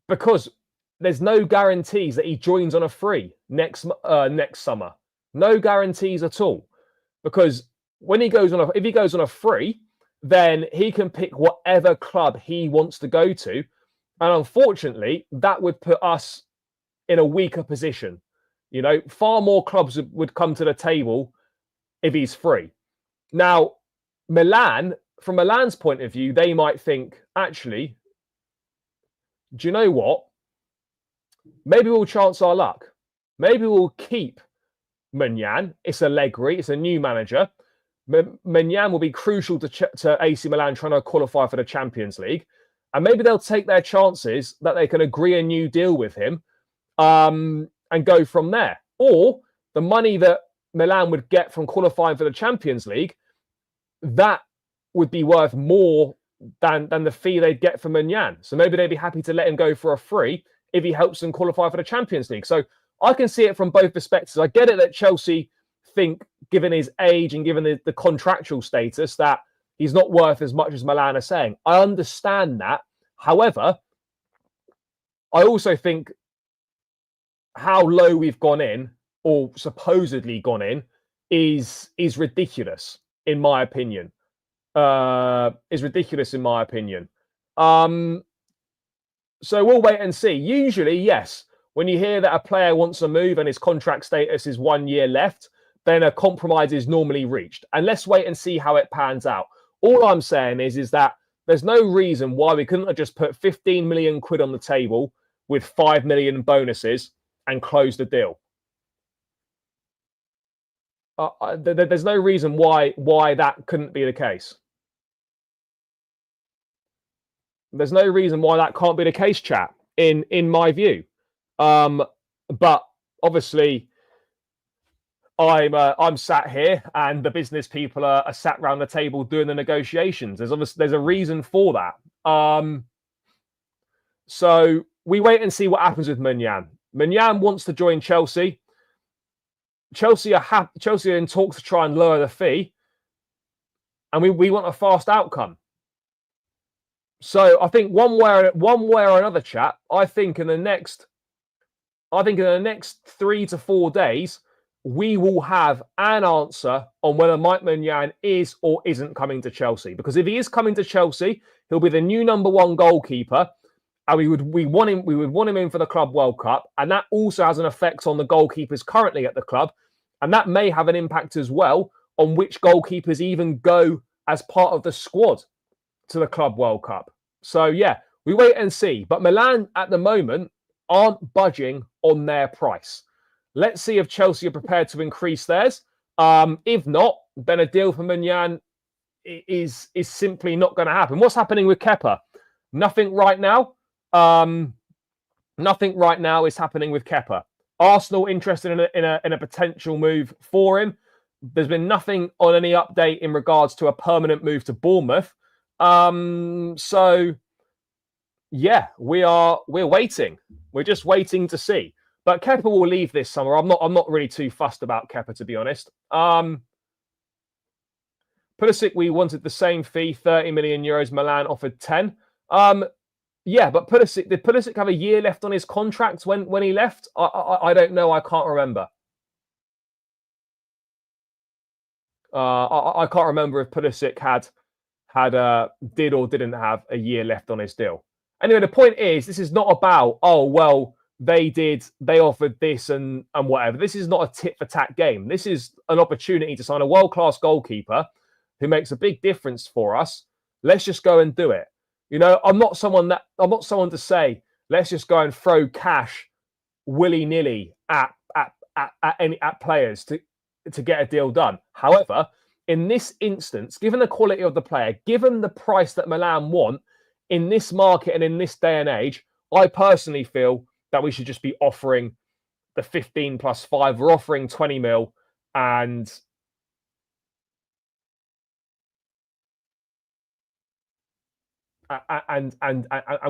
Because there's no guarantees that he joins on a free next summer. No guarantees at all. Because when if he goes on a free, then he can pick whatever club he wants to go to. And unfortunately, that would put us in a weaker position. You know, far more clubs would come to the table if he's free. Now, from Milan's point of view, they might think, actually, do you know what? Maybe we'll chance our luck. Maybe we'll keep Maignan. It's Allegri. It's a new manager. Maignan will be crucial to AC Milan trying to qualify for the Champions League. And maybe they'll take their chances that they can agree a new deal with him and go from there. Or the money that Milan would get from qualifying for the Champions League, that would be worth more than the fee they'd get from Maignan. So maybe they'd be happy to let him go for a free if he helps them qualify for the Champions League. So I can see it from both perspectives. I get it that Chelsea think, given his age and given the contractual status, that he's not worth as much as Milan are saying. I understand that. However, I also think how low we've gone in, or supposedly gone in, is ridiculous, in my opinion. So we'll wait and see. Usually, yes, when you hear that a player wants a move and his contract status is 1 year left, then a compromise is normally reached. And let's wait and see how it pans out. All I'm saying is that there's no reason why we couldn't have just put 15 million quid on the table with 5 million bonuses and closed the deal. There's no reason why that couldn't be the case. There's no reason why that can't be the case, chat, in my view. But obviously, I'm sat here, and the business people are sat around the table doing the negotiations. There's a reason for that. So we wait and see what happens with Maignan. Maignan wants to join Chelsea. Chelsea are in talks to try and lower the fee, and we want a fast outcome. So I think one way or another, chat. I think in the next 3 to 4 days, we will have an answer on whether Mike Maignan is or isn't coming to Chelsea. Because if he is coming to Chelsea, he'll be the new number 1 goalkeeper, and we would want him in for the Club World Cup, and that also has an effect on the goalkeepers currently at the club, and that may have an impact as well on which goalkeepers even go as part of the squad to the Club World Cup. So yeah, we wait and see. But Milan at the moment aren't budging on their price. Let's see if Chelsea are prepared to increase theirs. If not, then a deal for Maignan is simply not going to happen. What's happening with Kepa? Nothing right now. Nothing right now is happening with Kepa. Arsenal interested in a potential move for him. There's been nothing on any update in regards to a permanent move to Bournemouth. So Yeah, we're waiting. We're just waiting to see. But Kepa will leave this summer. I'm not really too fussed about Kepa, to be honest. Pulisic, we wanted the same fee, 30 million euros. Milan offered 10. Yeah, but did Pulisic have a year left on his contract when he left? I don't know. I can't remember. I can't remember if Pulisic did or didn't have a year left on his deal. Anyway, the point is, this is not about, oh, well, they offered this and whatever. This is not a tit for tat game. This is an opportunity to sign a world-class goalkeeper who makes a big difference for us. Let's just go and do it. You know, I'm not someone to say, let's just go and throw cash willy-nilly at players to get a deal done. However, in this instance, given the quality of the player, given the price that Milan want in this market and in this day and age, I personally feel that we should just be offering the 15 plus 5. We're offering 20 mil and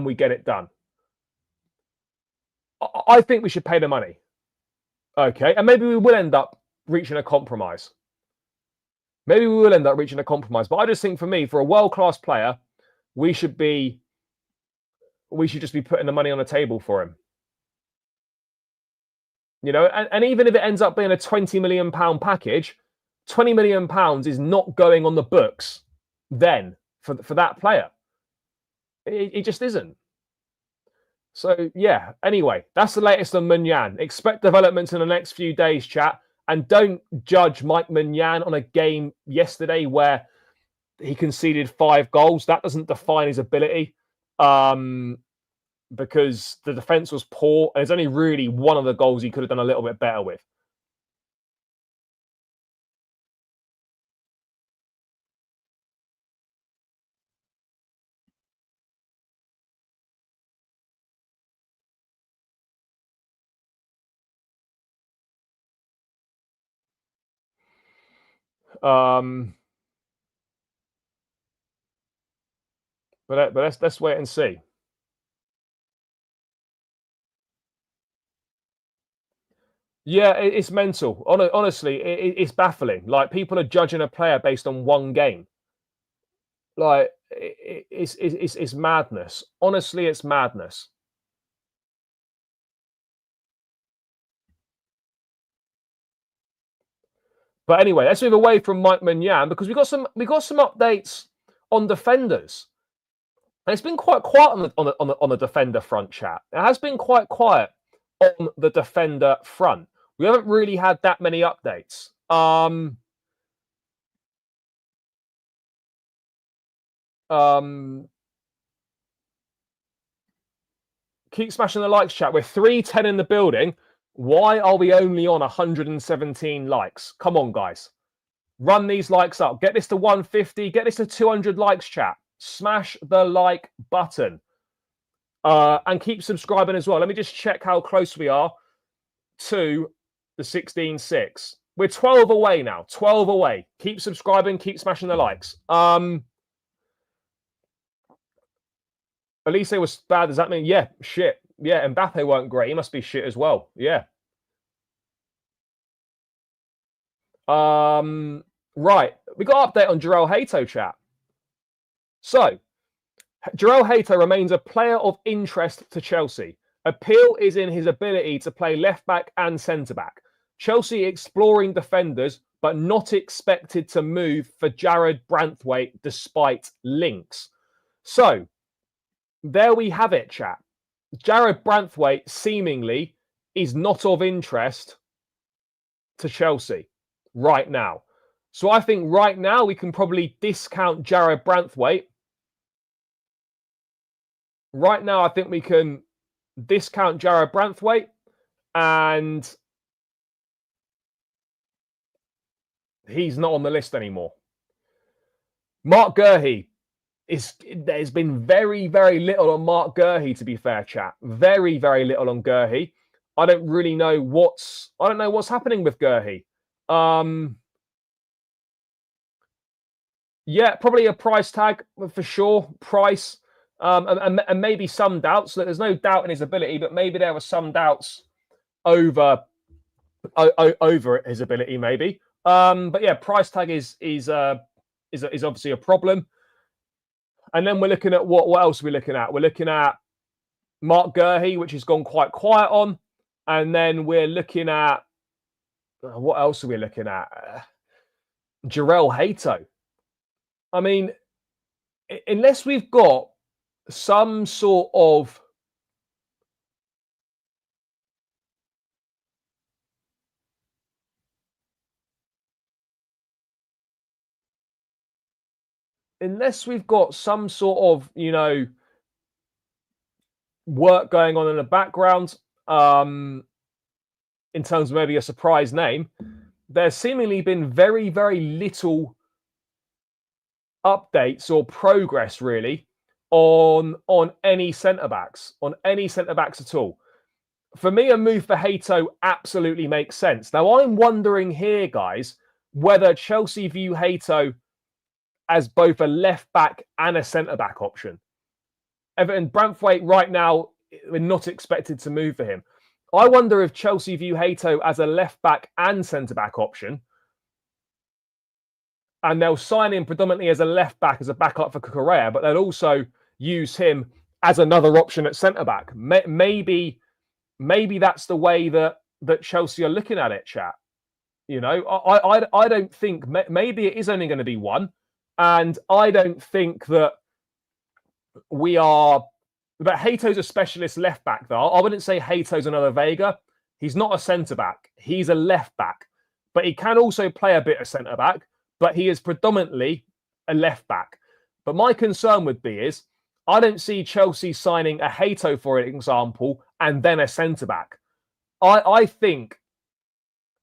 we get it done. I think we should pay the money. Okay, and maybe we will end up reaching a compromise. But I just think, for me, for a world-class player, we should just be putting the money on the table for him. You know, and even if it ends up being a £20 million package, £20 million is not going on the books then for that player. It just isn't. So, yeah, anyway, that's the latest on Munyan. Expect developments in the next few days, chat. And don't judge Mike Munyan on a game yesterday where he conceded 5 goals. That doesn't define his ability because the defense was poor. And it's only really one of the goals he could have done a little bit better with. But let's wait and see. Yeah, it's mental. Honestly, it's baffling. Like, people are judging a player based on one game. Like, it's madness. Honestly, it's madness. But anyway, let's move away from Mike Maignan because we got some updates on defenders. And it's been quite quiet on the defender front, chat. It has been quite quiet on the defender front. We haven't really had that many updates. Keep smashing the likes, chat. We're 310 in the building. Why are we only on 117 likes? Come on, guys. Run these likes up. Get this to 150. Get this to 200 likes, chat. Smash the like button. And keep subscribing as well. Let me just check how close we are to the 16.6. We're 12 away now. 12 away. Keep subscribing. Keep smashing the likes. Elise was bad. Does that mean? Yeah, shit. Yeah, Mbappe weren't great. He must be shit as well. Yeah. Right. We got an update on Jarell Hato, chat. So, Jarell Hato remains a player of interest to Chelsea. Appeal is in his ability to play left-back and centre-back. Chelsea exploring defenders, but not expected to move for Jared Branthwaite despite links. So, there we have it, chat. Jared Branthwaite seemingly is not of interest to Chelsea right now. So I think right now we can probably discount Jared Branthwaite. Right now, I think we can discount Jared Branthwaite, and he's not on the list anymore. Mark Gurhey. There's been very, very little on Mark Gurhey, to be fair, chat. Very, very little on Gurhey. I don't really know what's happening with Gurhey. Yeah, probably a price tag for sure. Price. And maybe some doubts. So there's no doubt in his ability, but maybe there were some doubts over his ability, maybe. But yeah, price tag is obviously a problem. And then we're looking at what else are we looking at? We're looking at Mark Gurhey, which has gone quite quiet on, and then we're looking at what else are we looking at? Jarrell Hato. I mean, unless we've got some sort of work going on in the background, in terms of maybe a surprise name, there's seemingly been very, very little updates or progress really on any centre backs at all. For me, a move for Hato absolutely makes sense. Now, I'm wondering here, guys, whether Chelsea view Hato as both a left back and a centre back option. Everton, Branthwaite right now, we're not expected to move for him. I wonder if Chelsea view Hato as a left back and centre back option, and they'll sign him predominantly as a left back, as a backup for Cucurella, but they'll also use him as another option at centre back. Maybe that's the way that Chelsea are looking at it, chat. You know, I don't think, maybe it is only going to be one, and I don't think that that Hato's a specialist left back, though. I wouldn't say Hato's another Vega. He's not a centre back. He's a left back, but he can also play a bit of centre back, but he is predominantly a left back. But my concern would be is I don't see Chelsea signing a Hato, for example, and then a centre back. I think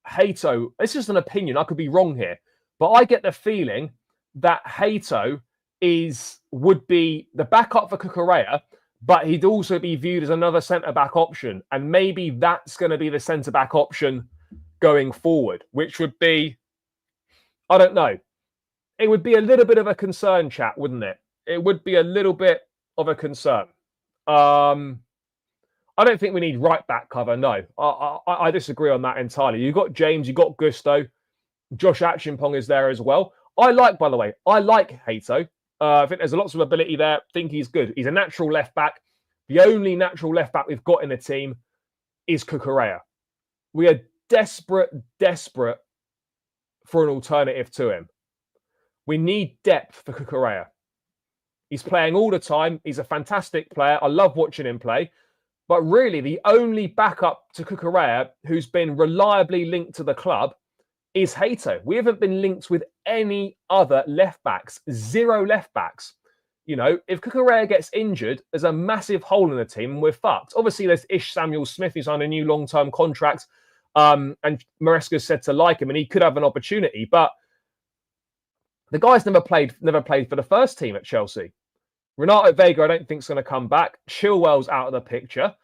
Hato, it's just an opinion, I could be wrong here, but I get the feeling that Hato would be the backup for Cucurella, but he'd also be viewed as another centre-back option. And maybe that's going to be the centre-back option going forward, which would be, I don't know. It would be a little bit of a concern, chat, wouldn't it? It would be a little bit of a concern. I don't think we need right-back cover, no. I disagree on that entirely. You've got James, you've got Gusto. Josh Achimpong is there as well. I like Hato. I think there's lots of ability there. I think he's good. He's a natural left back. The only natural left back we've got in the team is Cucurella. We are desperate for an alternative to him. We need depth for Cucurella. He's playing all the time. He's a fantastic player. I love watching him play. But really, the only backup to Cucurella who's been reliably linked to the club is Hato. We haven't been linked with any other left backs. 0 left backs. You know, if Cucurella gets injured, there's a massive hole in the team and we're fucked. Obviously, there's Ish Samuel-Smith who's on a new long-term contract. And Maresca said to like him and he could have an opportunity. But the guy's never played for the first team at Chelsea. Renato Vega, I don't think is going to come back. Chilwell's out of the picture.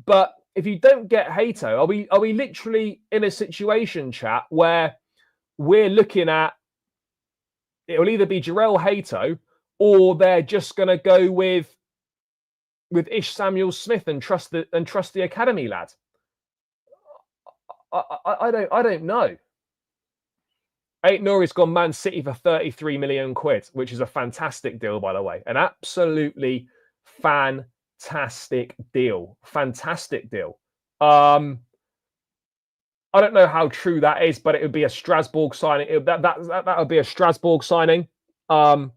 But if you don't get Hato, are we literally in a situation, chat, where we're looking at it will either be Jarrell Hato or they're just going to go with Ish Samuel-Smith and trust the academy lad? I don't know. Aït-Nouri's gone Man City for 33 million quid, which is a fantastic deal, by the way. An absolutely fantastic deal. Fantastic deal. I don't know how true that is, but it would be a Strasbourg signing. That would be a Strasbourg signing. I'm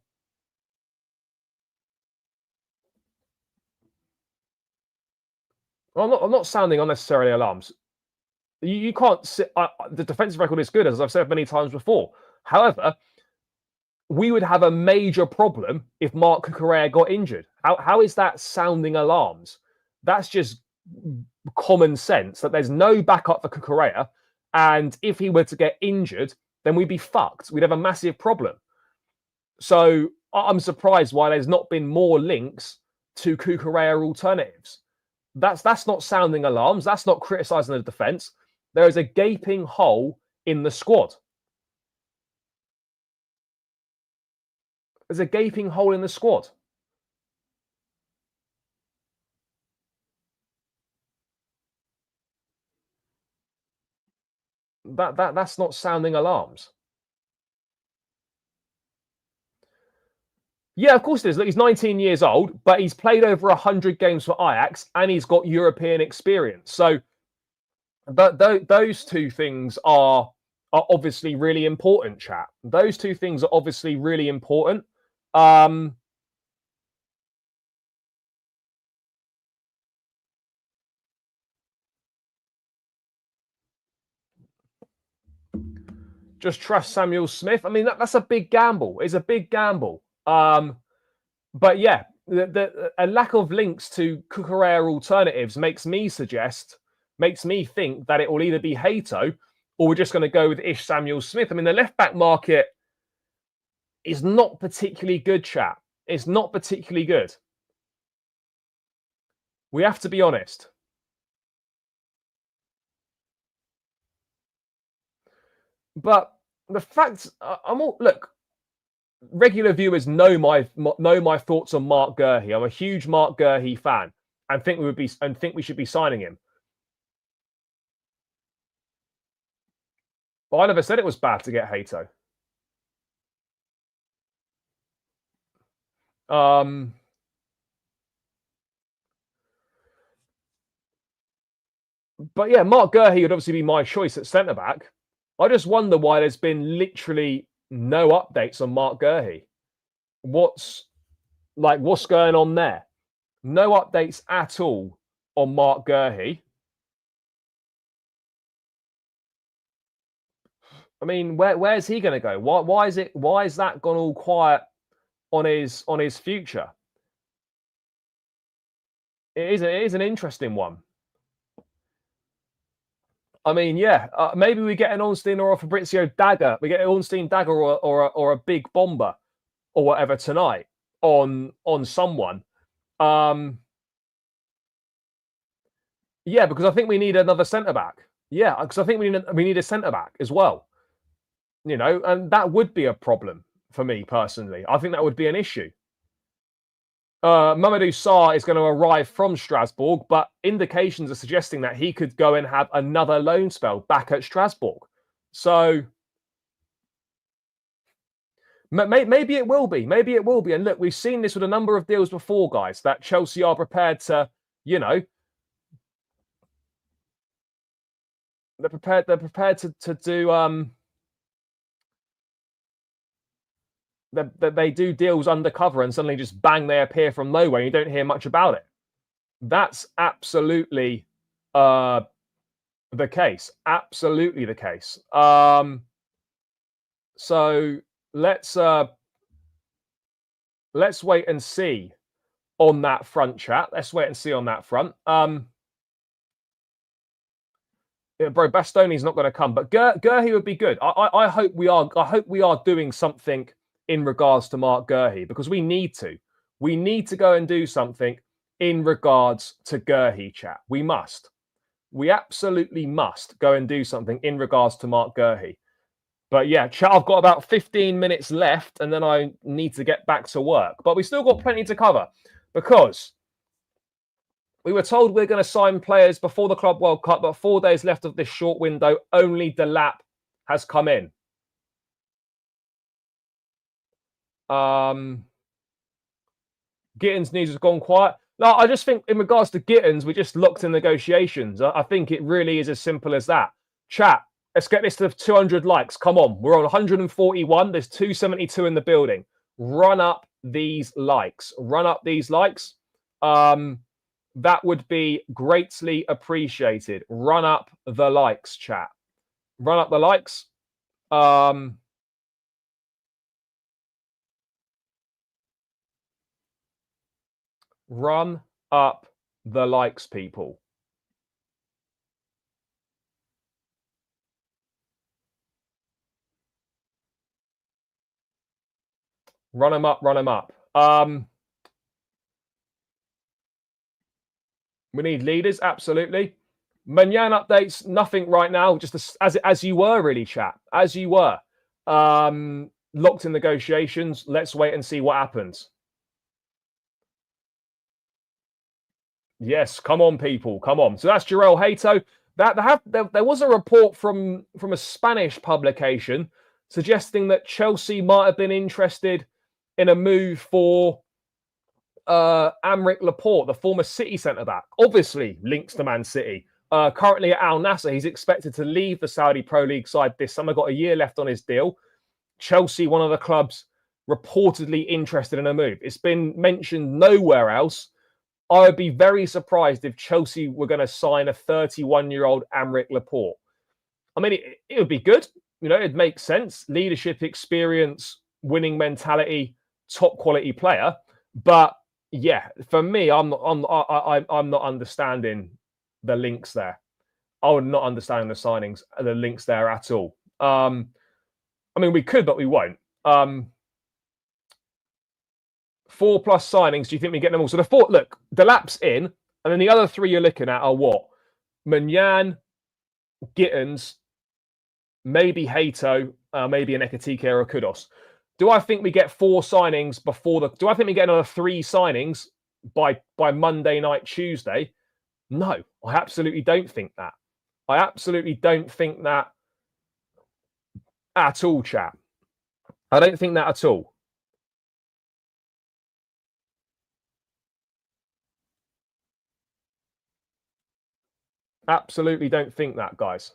not sounding unnecessarily alarms. You can't sit. The defensive record is good, as I've said many times before. However, we would have a major problem if Marc Cucurella got injured. How is that sounding alarms? That's just common sense that there's no backup for Cucurella, and if he were to get injured, then we'd be fucked. We'd have a massive problem. So I'm surprised why there's not been more links to Cucurella alternatives. That's not sounding alarms. That's not criticising the defence. There is a gaping hole in the squad. There's a gaping hole in the squad. That's not sounding alarms. Yeah, of course it is. Look, he's 19 years old, but he's played over 100 games for Ajax and he's got European experience. So those two things are obviously really important, chat. Those two things are obviously really important. Just trust Samuel Smith. I mean, that's a big gamble. It's a big gamble. But yeah, a lack of links to Cucurella alternatives makes me think that it will either be Hato or we're just going to go with Ish Samuel Smith. I mean, the left back market is not particularly good, chat. It's not particularly good. We have to be honest. But the fact, look. Regular viewers know my thoughts on Mark Gurhey. I'm a huge Mark Gurhey fan, and think we should be signing him. But I never said it was bad to get Hato. But yeah, Mark Gurhey would obviously be my choice at centre back. I just wonder why there's been literally no updates on Mark Gurhey. What's going on there? No updates at all on Mark Gurhey. I mean, where's he going to go? Why is that gone all quiet on his future? It is an interesting one. I mean, yeah, maybe we get an Ornstein or a Fabrizio Dagger. We get an Ornstein Dagger or a big bomber or whatever tonight on someone. Yeah, because I think we need another centre back. Yeah, because I think we need a centre back as well. You know, and that would be a problem for me personally. I think that would be an issue. Mamadou Sarr is going to arrive from Strasbourg, but indications are suggesting that he could go and have another loan spell back at Strasbourg. So maybe it will be. Maybe it will be. And look, we've seen this with a number of deals before, guys, that Chelsea are prepared to, you know, they're prepared to do they do deals undercover and suddenly just bang, they appear from nowhere. You don't hear much about it. That's absolutely the case. Absolutely the case. So let's wait and see on that front, chat. Let's wait and see on that front. Yeah, bro, Bastoni's not going to come, but Gurhey would be good. I hope we are. I hope we are doing something in regards to Mark Gurhey, because we need to. We need to go and do something in regards to Gurhey, chat. We must. We absolutely must go and do something in regards to Mark Gurhey. But yeah, chat, I've got about 15 minutes left and then I need to get back to work. But we still got plenty to cover because we were told we're going to sign players before the Club World Cup, but 4 days left of this short window. Only Delap has come in. Gittins news has gone quiet. No, I just think in regards to Gittins, we just locked in negotiations. I think it really is as simple as that. Chat, let's get this to 200 likes. Come on. We're on 141. There's 272 in the building. Run up these likes. Run up these likes. That would be greatly appreciated. Run up the likes, chat. Run up the likes. Run up the likes, people. Run them up, run them up. We need leaders, absolutely. Manyan updates, nothing right now, just as you were, really, chat. As you were. Locked in negotiations. Let's wait and see what happens. Yes, come on, people. Come on. So that's Jarell Hato. There was a report from a Spanish publication suggesting that Chelsea might have been interested in a move for Aymeric Laporte, the former City centre back. Obviously, links to Man City. Currently at Al Nassr, he's expected to leave the Saudi Pro League side this summer. Got a year left on his deal. Chelsea, one of the clubs reportedly interested in a move. It's been mentioned nowhere else. I would be very surprised if Chelsea were going to sign a 31-year-old Aymeric Laporte. I mean, it would be good. You know, it makes sense. Leadership experience, winning mentality, top quality player. But yeah, for me, I'm not understanding the links there. I would not understand the signings, the links there at all. I mean, we could, but we won't. 4+ signings. Do you think we get them all? So the four, look, Delap's in, and then the other three you're looking at are what? Manyan, Gittins, maybe Hato, maybe an Ekatike or a Kudus. Do I think we get 4 signings before the? Do I think we get another 3 signings by Monday night, Tuesday? No, I absolutely don't think that. I absolutely don't think that at all, chap. I don't think that at all. Absolutely don't think that, guys.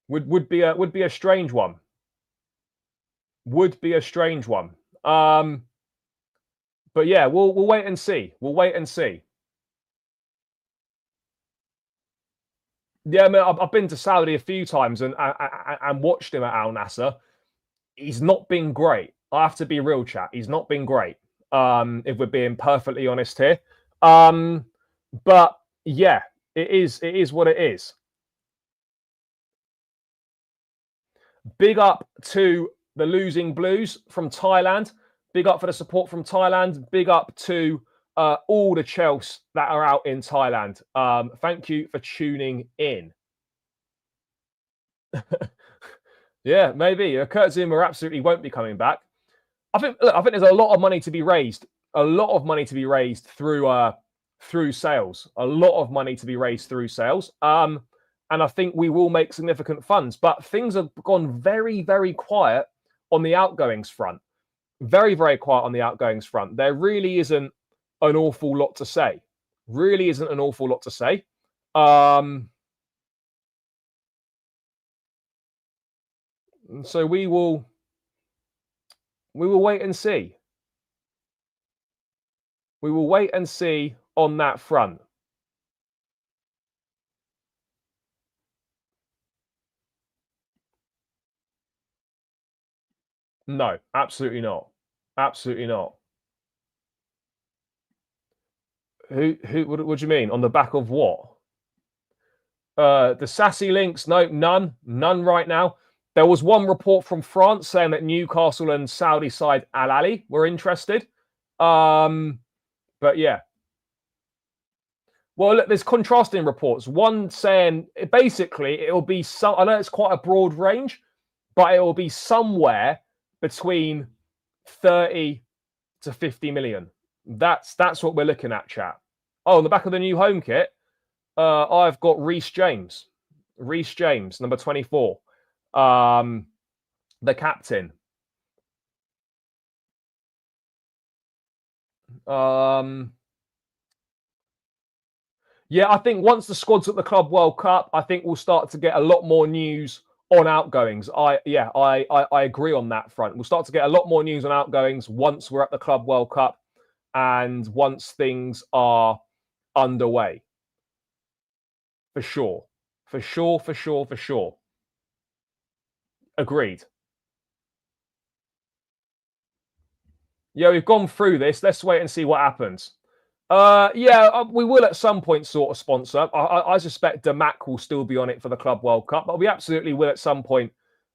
Would be a strange one. Would be a strange one. But yeah, we'll wait and see. We'll wait and see. Yeah, I mean, I've been to Saudi a few times and watched him at Al Nassr. He's not been great. I have to be real, chat. He's not been great. If we're being perfectly honest here. But yeah, it is what it is. Big up to the Losing Blues from Thailand. Big up for the support from Thailand. Big up to all the Chelsea that are out in Thailand. Thank you for tuning in. Yeah, maybe. Kurt Zuma absolutely won't be coming back. I think there's a lot of money to be raised. A lot of money to be raised through sales. A lot of money to be raised through sales. And I think we will make significant funds. But things have gone very, very quiet on the outgoings front. Very, very quiet on the outgoings front. There really isn't an awful lot to say. Really isn't an awful lot to say. So we will wait and see. We will wait and see on that front. No, absolutely not. Absolutely not. Who? What do you mean? On the back of what? The sassy links? No, none right now. There was one report from France saying that Newcastle and Saudi side Al Ahly were interested. But yeah. Well, look, there's contrasting reports. One saying basically it'll be some. I know it's quite a broad range, but it will be somewhere between 30 to 50 million. That's what we're looking at, chat. Oh, on the back of the new home kit, I've got Reece James, number 24, the captain. Yeah, I think once the squad's at the Club World Cup, I think we'll start to get a lot more news on outgoings. I agree on that front. We'll start to get a lot more news on outgoings once we're at the Club World Cup and once things are underway. For sure. Agreed. Yeah, we've gone through this. Let's wait and see what happens. Yeah, we will at some point sort of sponsor. I suspect Damac will still be on it for the Club World Cup, but we absolutely will at some point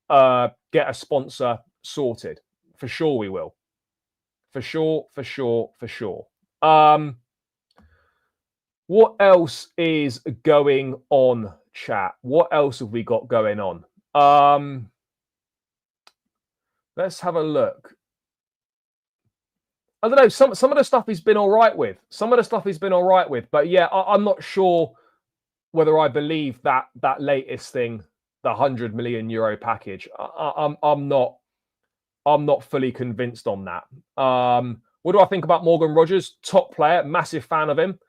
get a sponsor sorted. For sure we will. For sure. What else is going on, chat? What else have we got going on? Let's have a look. I don't know. Some of the stuff he's been all right with. But yeah, I'm not sure whether I believe that latest thing, the €100 million package. I'm not fully convinced on that. What do I think about Morgan Rogers? Top player, massive fan of him.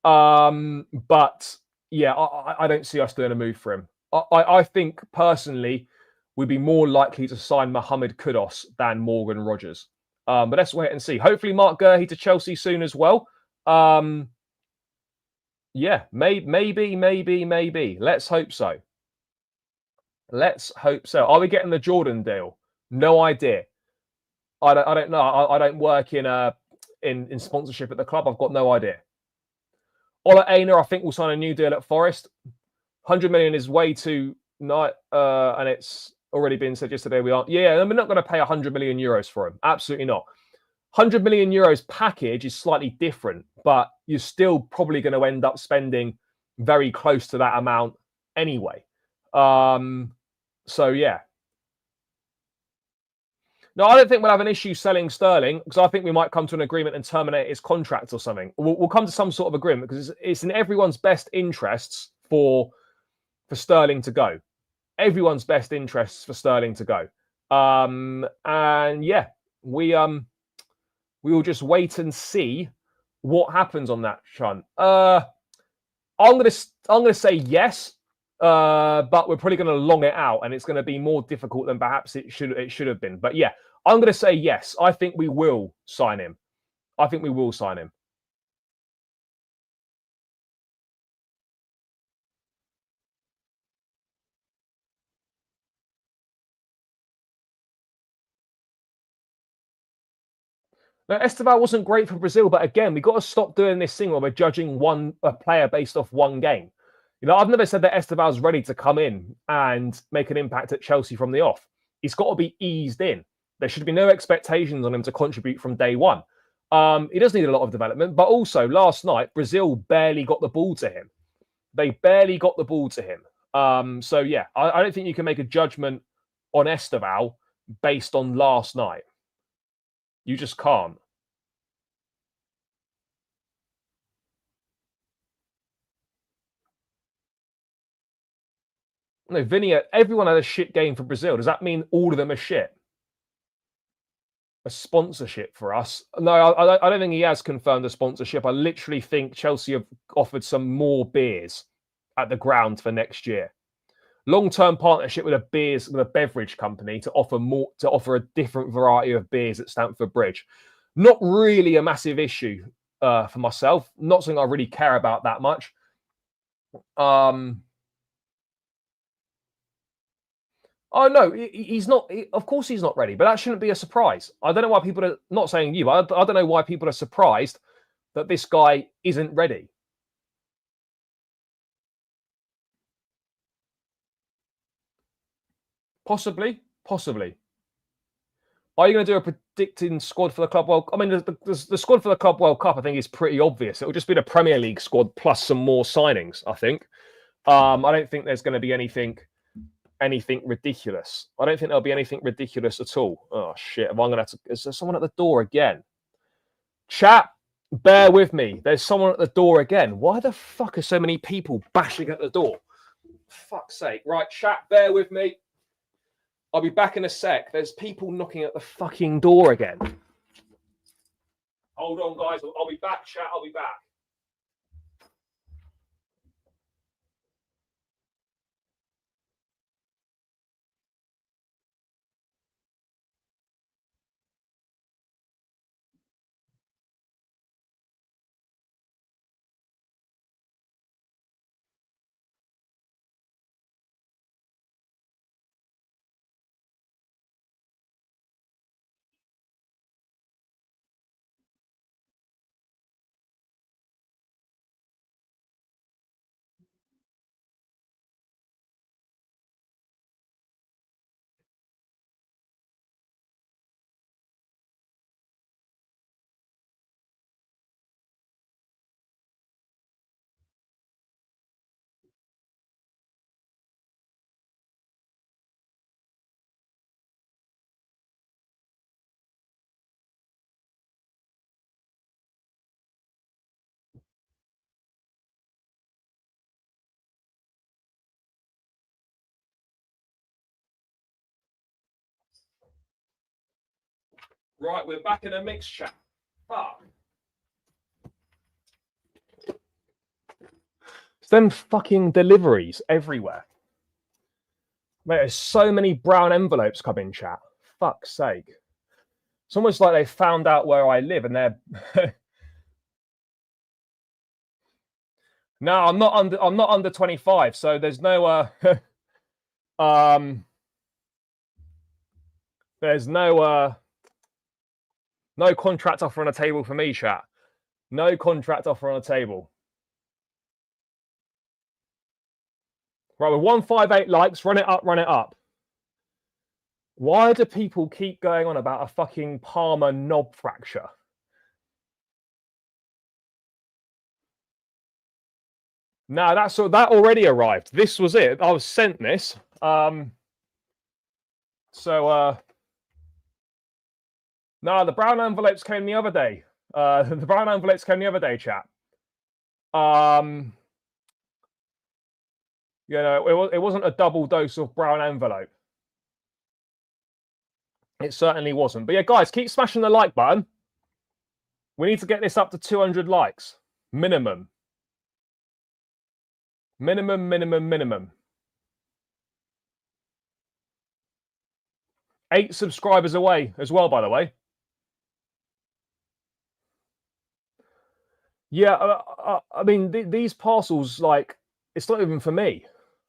But yeah, I don't see us doing a move for him. I think personally, we'd be more likely to sign Mohammed Kudus than Morgan Rogers. But let's wait and see. Hopefully, Mark Gurhey to Chelsea soon as well. Yeah, maybe. Let's hope so. Let's hope so. Are we getting the Jordan deal? No idea. I don't know. I don't work in sponsorship at the club. I've got no idea. Ola Aina, I think, will sign a new deal at Forest. 100 million is way too not, and it's already been said yesterday. We're not going to pay 100 million euros for him. Absolutely not. 100 million euros package is slightly different, but you're still probably going to end up spending very close to that amount anyway. So yeah. No, I don't think we'll have an issue selling Sterling because I think we might come to an agreement and terminate his contract or something. We'll come to some sort of agreement because it's in everyone's best interests for Sterling to go. Everyone's best interests for Sterling to go. And yeah, we will just wait and see what happens on that front. I'm gonna say yes, but we're probably going to long it out, and it's going to be more difficult than perhaps it should have been. But yeah, I'm going to say yes. I think we will sign him. I think we will sign him. Now, Esteval wasn't great for Brazil, but again, we've got to stop doing this thing where we're judging a player based off one game. You know, I've never said that Esteval's ready to come in and make an impact at Chelsea from the off. He's got to be eased in. There should be no expectations on him to contribute from day one. He does need a lot of development, but also last night, Brazil barely got the ball to him. They barely got the ball to him. So yeah, I don't think you can make a judgment on Esteval based on last night. You just can't. No, Vinny, everyone had a shit game for Brazil. Does that mean all of them are shit? A sponsorship for us? No, I don't think he has confirmed a sponsorship. I literally think Chelsea have offered some more beers at the ground for next year. Long-term partnership with a beverage company to offer a different variety of beers at Stamford Bridge. Not really a massive issue for myself. Not something I really care about that much. Oh no, he's not. Of course, he's not ready. But that shouldn't be a surprise. I don't know why people are not saying you. I don't know why people are surprised that this guy isn't ready. Possibly. Are you going to do a predicting squad for the club world? I mean, the squad for the club World Cup, I think, is pretty obvious. It will just be the Premier League squad plus some more signings. I think. I don't think there's going to be anything ridiculous. I don't think there'll be anything ridiculous at all. Oh shit! Am I going to have to? Is there someone at the door again? Chat, bear with me. There's someone at the door again. Why the fuck are so many people bashing at the door? Fuck's sake! Right, chat, bear with me. I'll be back in a sec. There's people knocking at the fucking door again. Hold on, guys. I'll be back, chat. I'll be back. Right, we're back in a mix chat. Fuck. It's them fucking deliveries everywhere. Mate, there's so many brown envelopes come in, chat. Fuck's sake. It's almost like they found out where I live and they're No, I'm not under 25, so there's no there's no contract offer on a table for me, chat. No contract offer on a table. Right, with 158 likes, run it up, run it up. Why do people keep going on about a fucking Palmer knob fracture? No, that already arrived. This was it. I was sent this. No, the brown envelopes came the other day. The brown envelopes came the other day, chat. You know, it wasn't a double dose of brown envelope. It certainly wasn't. But yeah, guys, keep smashing the like button. We need to get this up to 200 likes. Minimum. Minimum. 8 subscribers away as well, by the way. Yeah, I mean, these parcels, like, it's not even for me.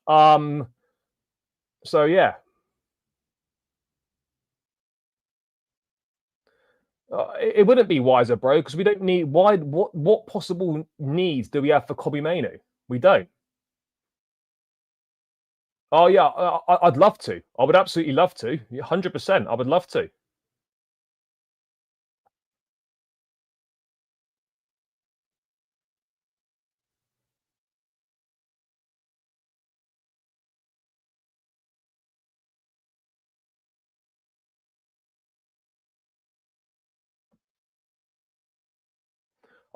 So yeah. It wouldn't be wiser, bro, because we don't need what possible needs do we have for Kobe Mainu? We don't. Oh yeah, I'd love to. I would absolutely love to. 100%. I would love to.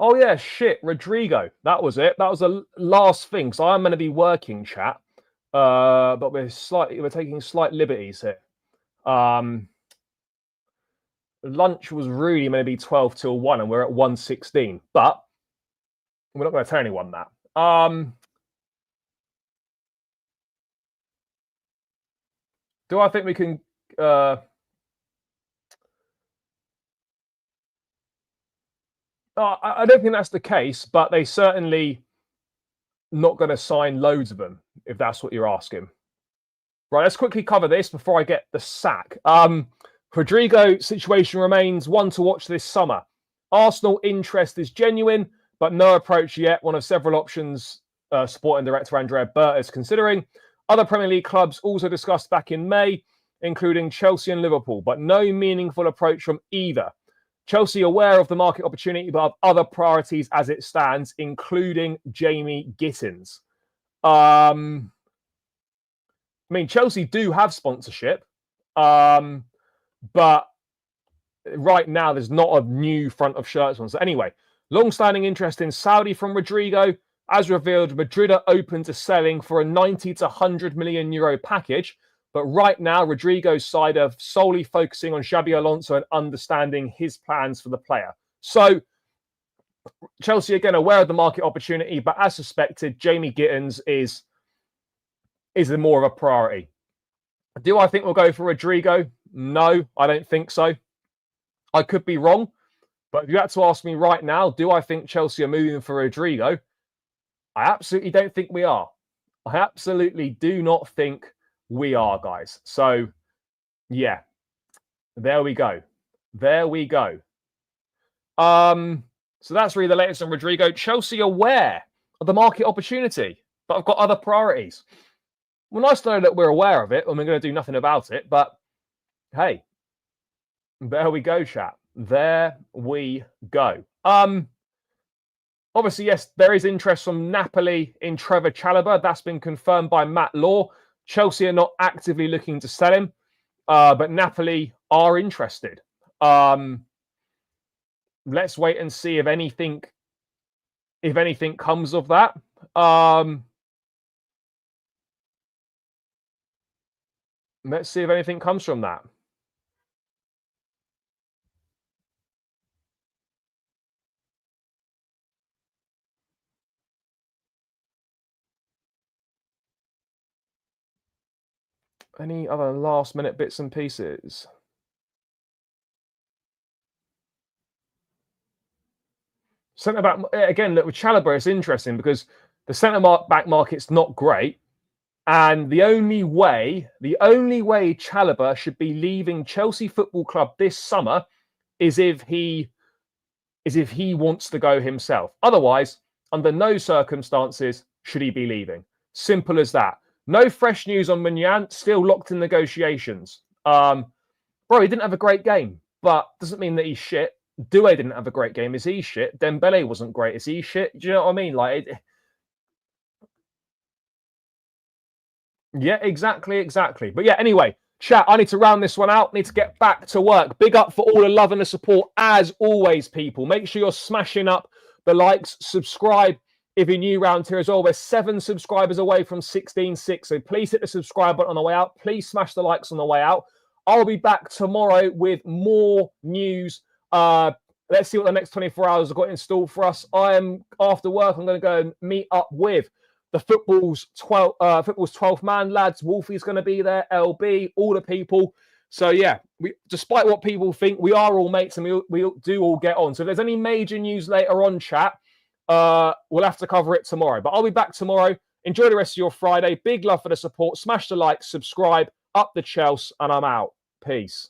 Oh yeah, shit, Rodrigo. That was it. That was the last thing. So I'm going to be working, chat. But we're taking slight liberties here. Lunch was really going to be 12 till 1, and we're at 1:16. But we're not going to tell anyone that. Do I think we can? I don't think that's the case, but they certainly not going to sign loads of them, if that's what you're asking. Right, let's quickly cover this before I get the sack. Rodrigo situation remains one to watch this summer. Arsenal interest is genuine, but no approach yet. One of several options sporting director Andrea Berta is considering. Other Premier League clubs also discussed back in May, including Chelsea and Liverpool, but no meaningful approach from either. Chelsea aware of the market opportunity, but have other priorities as it stands, including Jamie Gittins. I mean, Chelsea do have sponsorship, but right now there's not a new front of shirts one. So anyway, long-standing interest in Saudi from Rodrigo. As revealed, Madrid are open to selling for a 90 to 100 million euro package. But right now, Rodrigo's side are solely focusing on Xabi Alonso and understanding his plans for the player. So Chelsea, again, aware of the market opportunity, but as suspected, Jamie Gittins is more of a priority. Do I think we'll go for Rodrigo? No, I don't think so. I could be wrong, but if you had to ask me right now, do I think Chelsea are moving for Rodrigo? I absolutely don't think we are. I absolutely do not think we are, guys. So, yeah, there we go. There we go. So that's really the latest on Rodrigo. Chelsea aware of the market opportunity, but I've got other priorities. Well, nice to know that we're aware of it, and we're going to do nothing about it. But hey, there we go, chat. There we go. Obviously, yes, there is interest from Napoli in Trevor Chalobah. That's been confirmed by Matt Law. Chelsea are not actively looking to sell him, but Napoli are interested. Let's wait and see if anything comes of that. Let's see if anything comes from that. Any other last minute bits and pieces? Centre back again. Look, with Chalobah, it's interesting because the centre back market's not great, and the only way Chalobah should be leaving Chelsea Football Club this summer is if he wants to go himself. Otherwise, under no circumstances should he be leaving. Simple as that. No fresh news on Mignan, still locked in negotiations. Bro, he didn't have a great game, but doesn't mean that he's shit. Doué didn't have a great game. Is he shit? Dembele wasn't great. Is he shit? Do you know what I mean? Yeah, exactly. But yeah, anyway, chat, I need to round this one out. I need to get back to work. Big up for all the love and the support, as always, people. Make sure you're smashing up the likes. Subscribe if you're new around here as well. We're 7 subscribers away from 16.6. So please hit the subscribe button on the way out. Please smash the likes on the way out. I'll be back tomorrow with more news. Let's see what the next 24 hours have got in store for us. After work, I'm going to go and meet up with the football's 12th man, lads. Wolfie's going to be there, LB, all the people. So yeah, despite what people think, we are all mates and we do all get on. So if there's any major news later on, chat, we'll have to cover it tomorrow. But I'll be back tomorrow. Enjoy the rest of your Friday. Big love for the support. Smash the like, subscribe, up the Chelsea, and I'm out. Peace.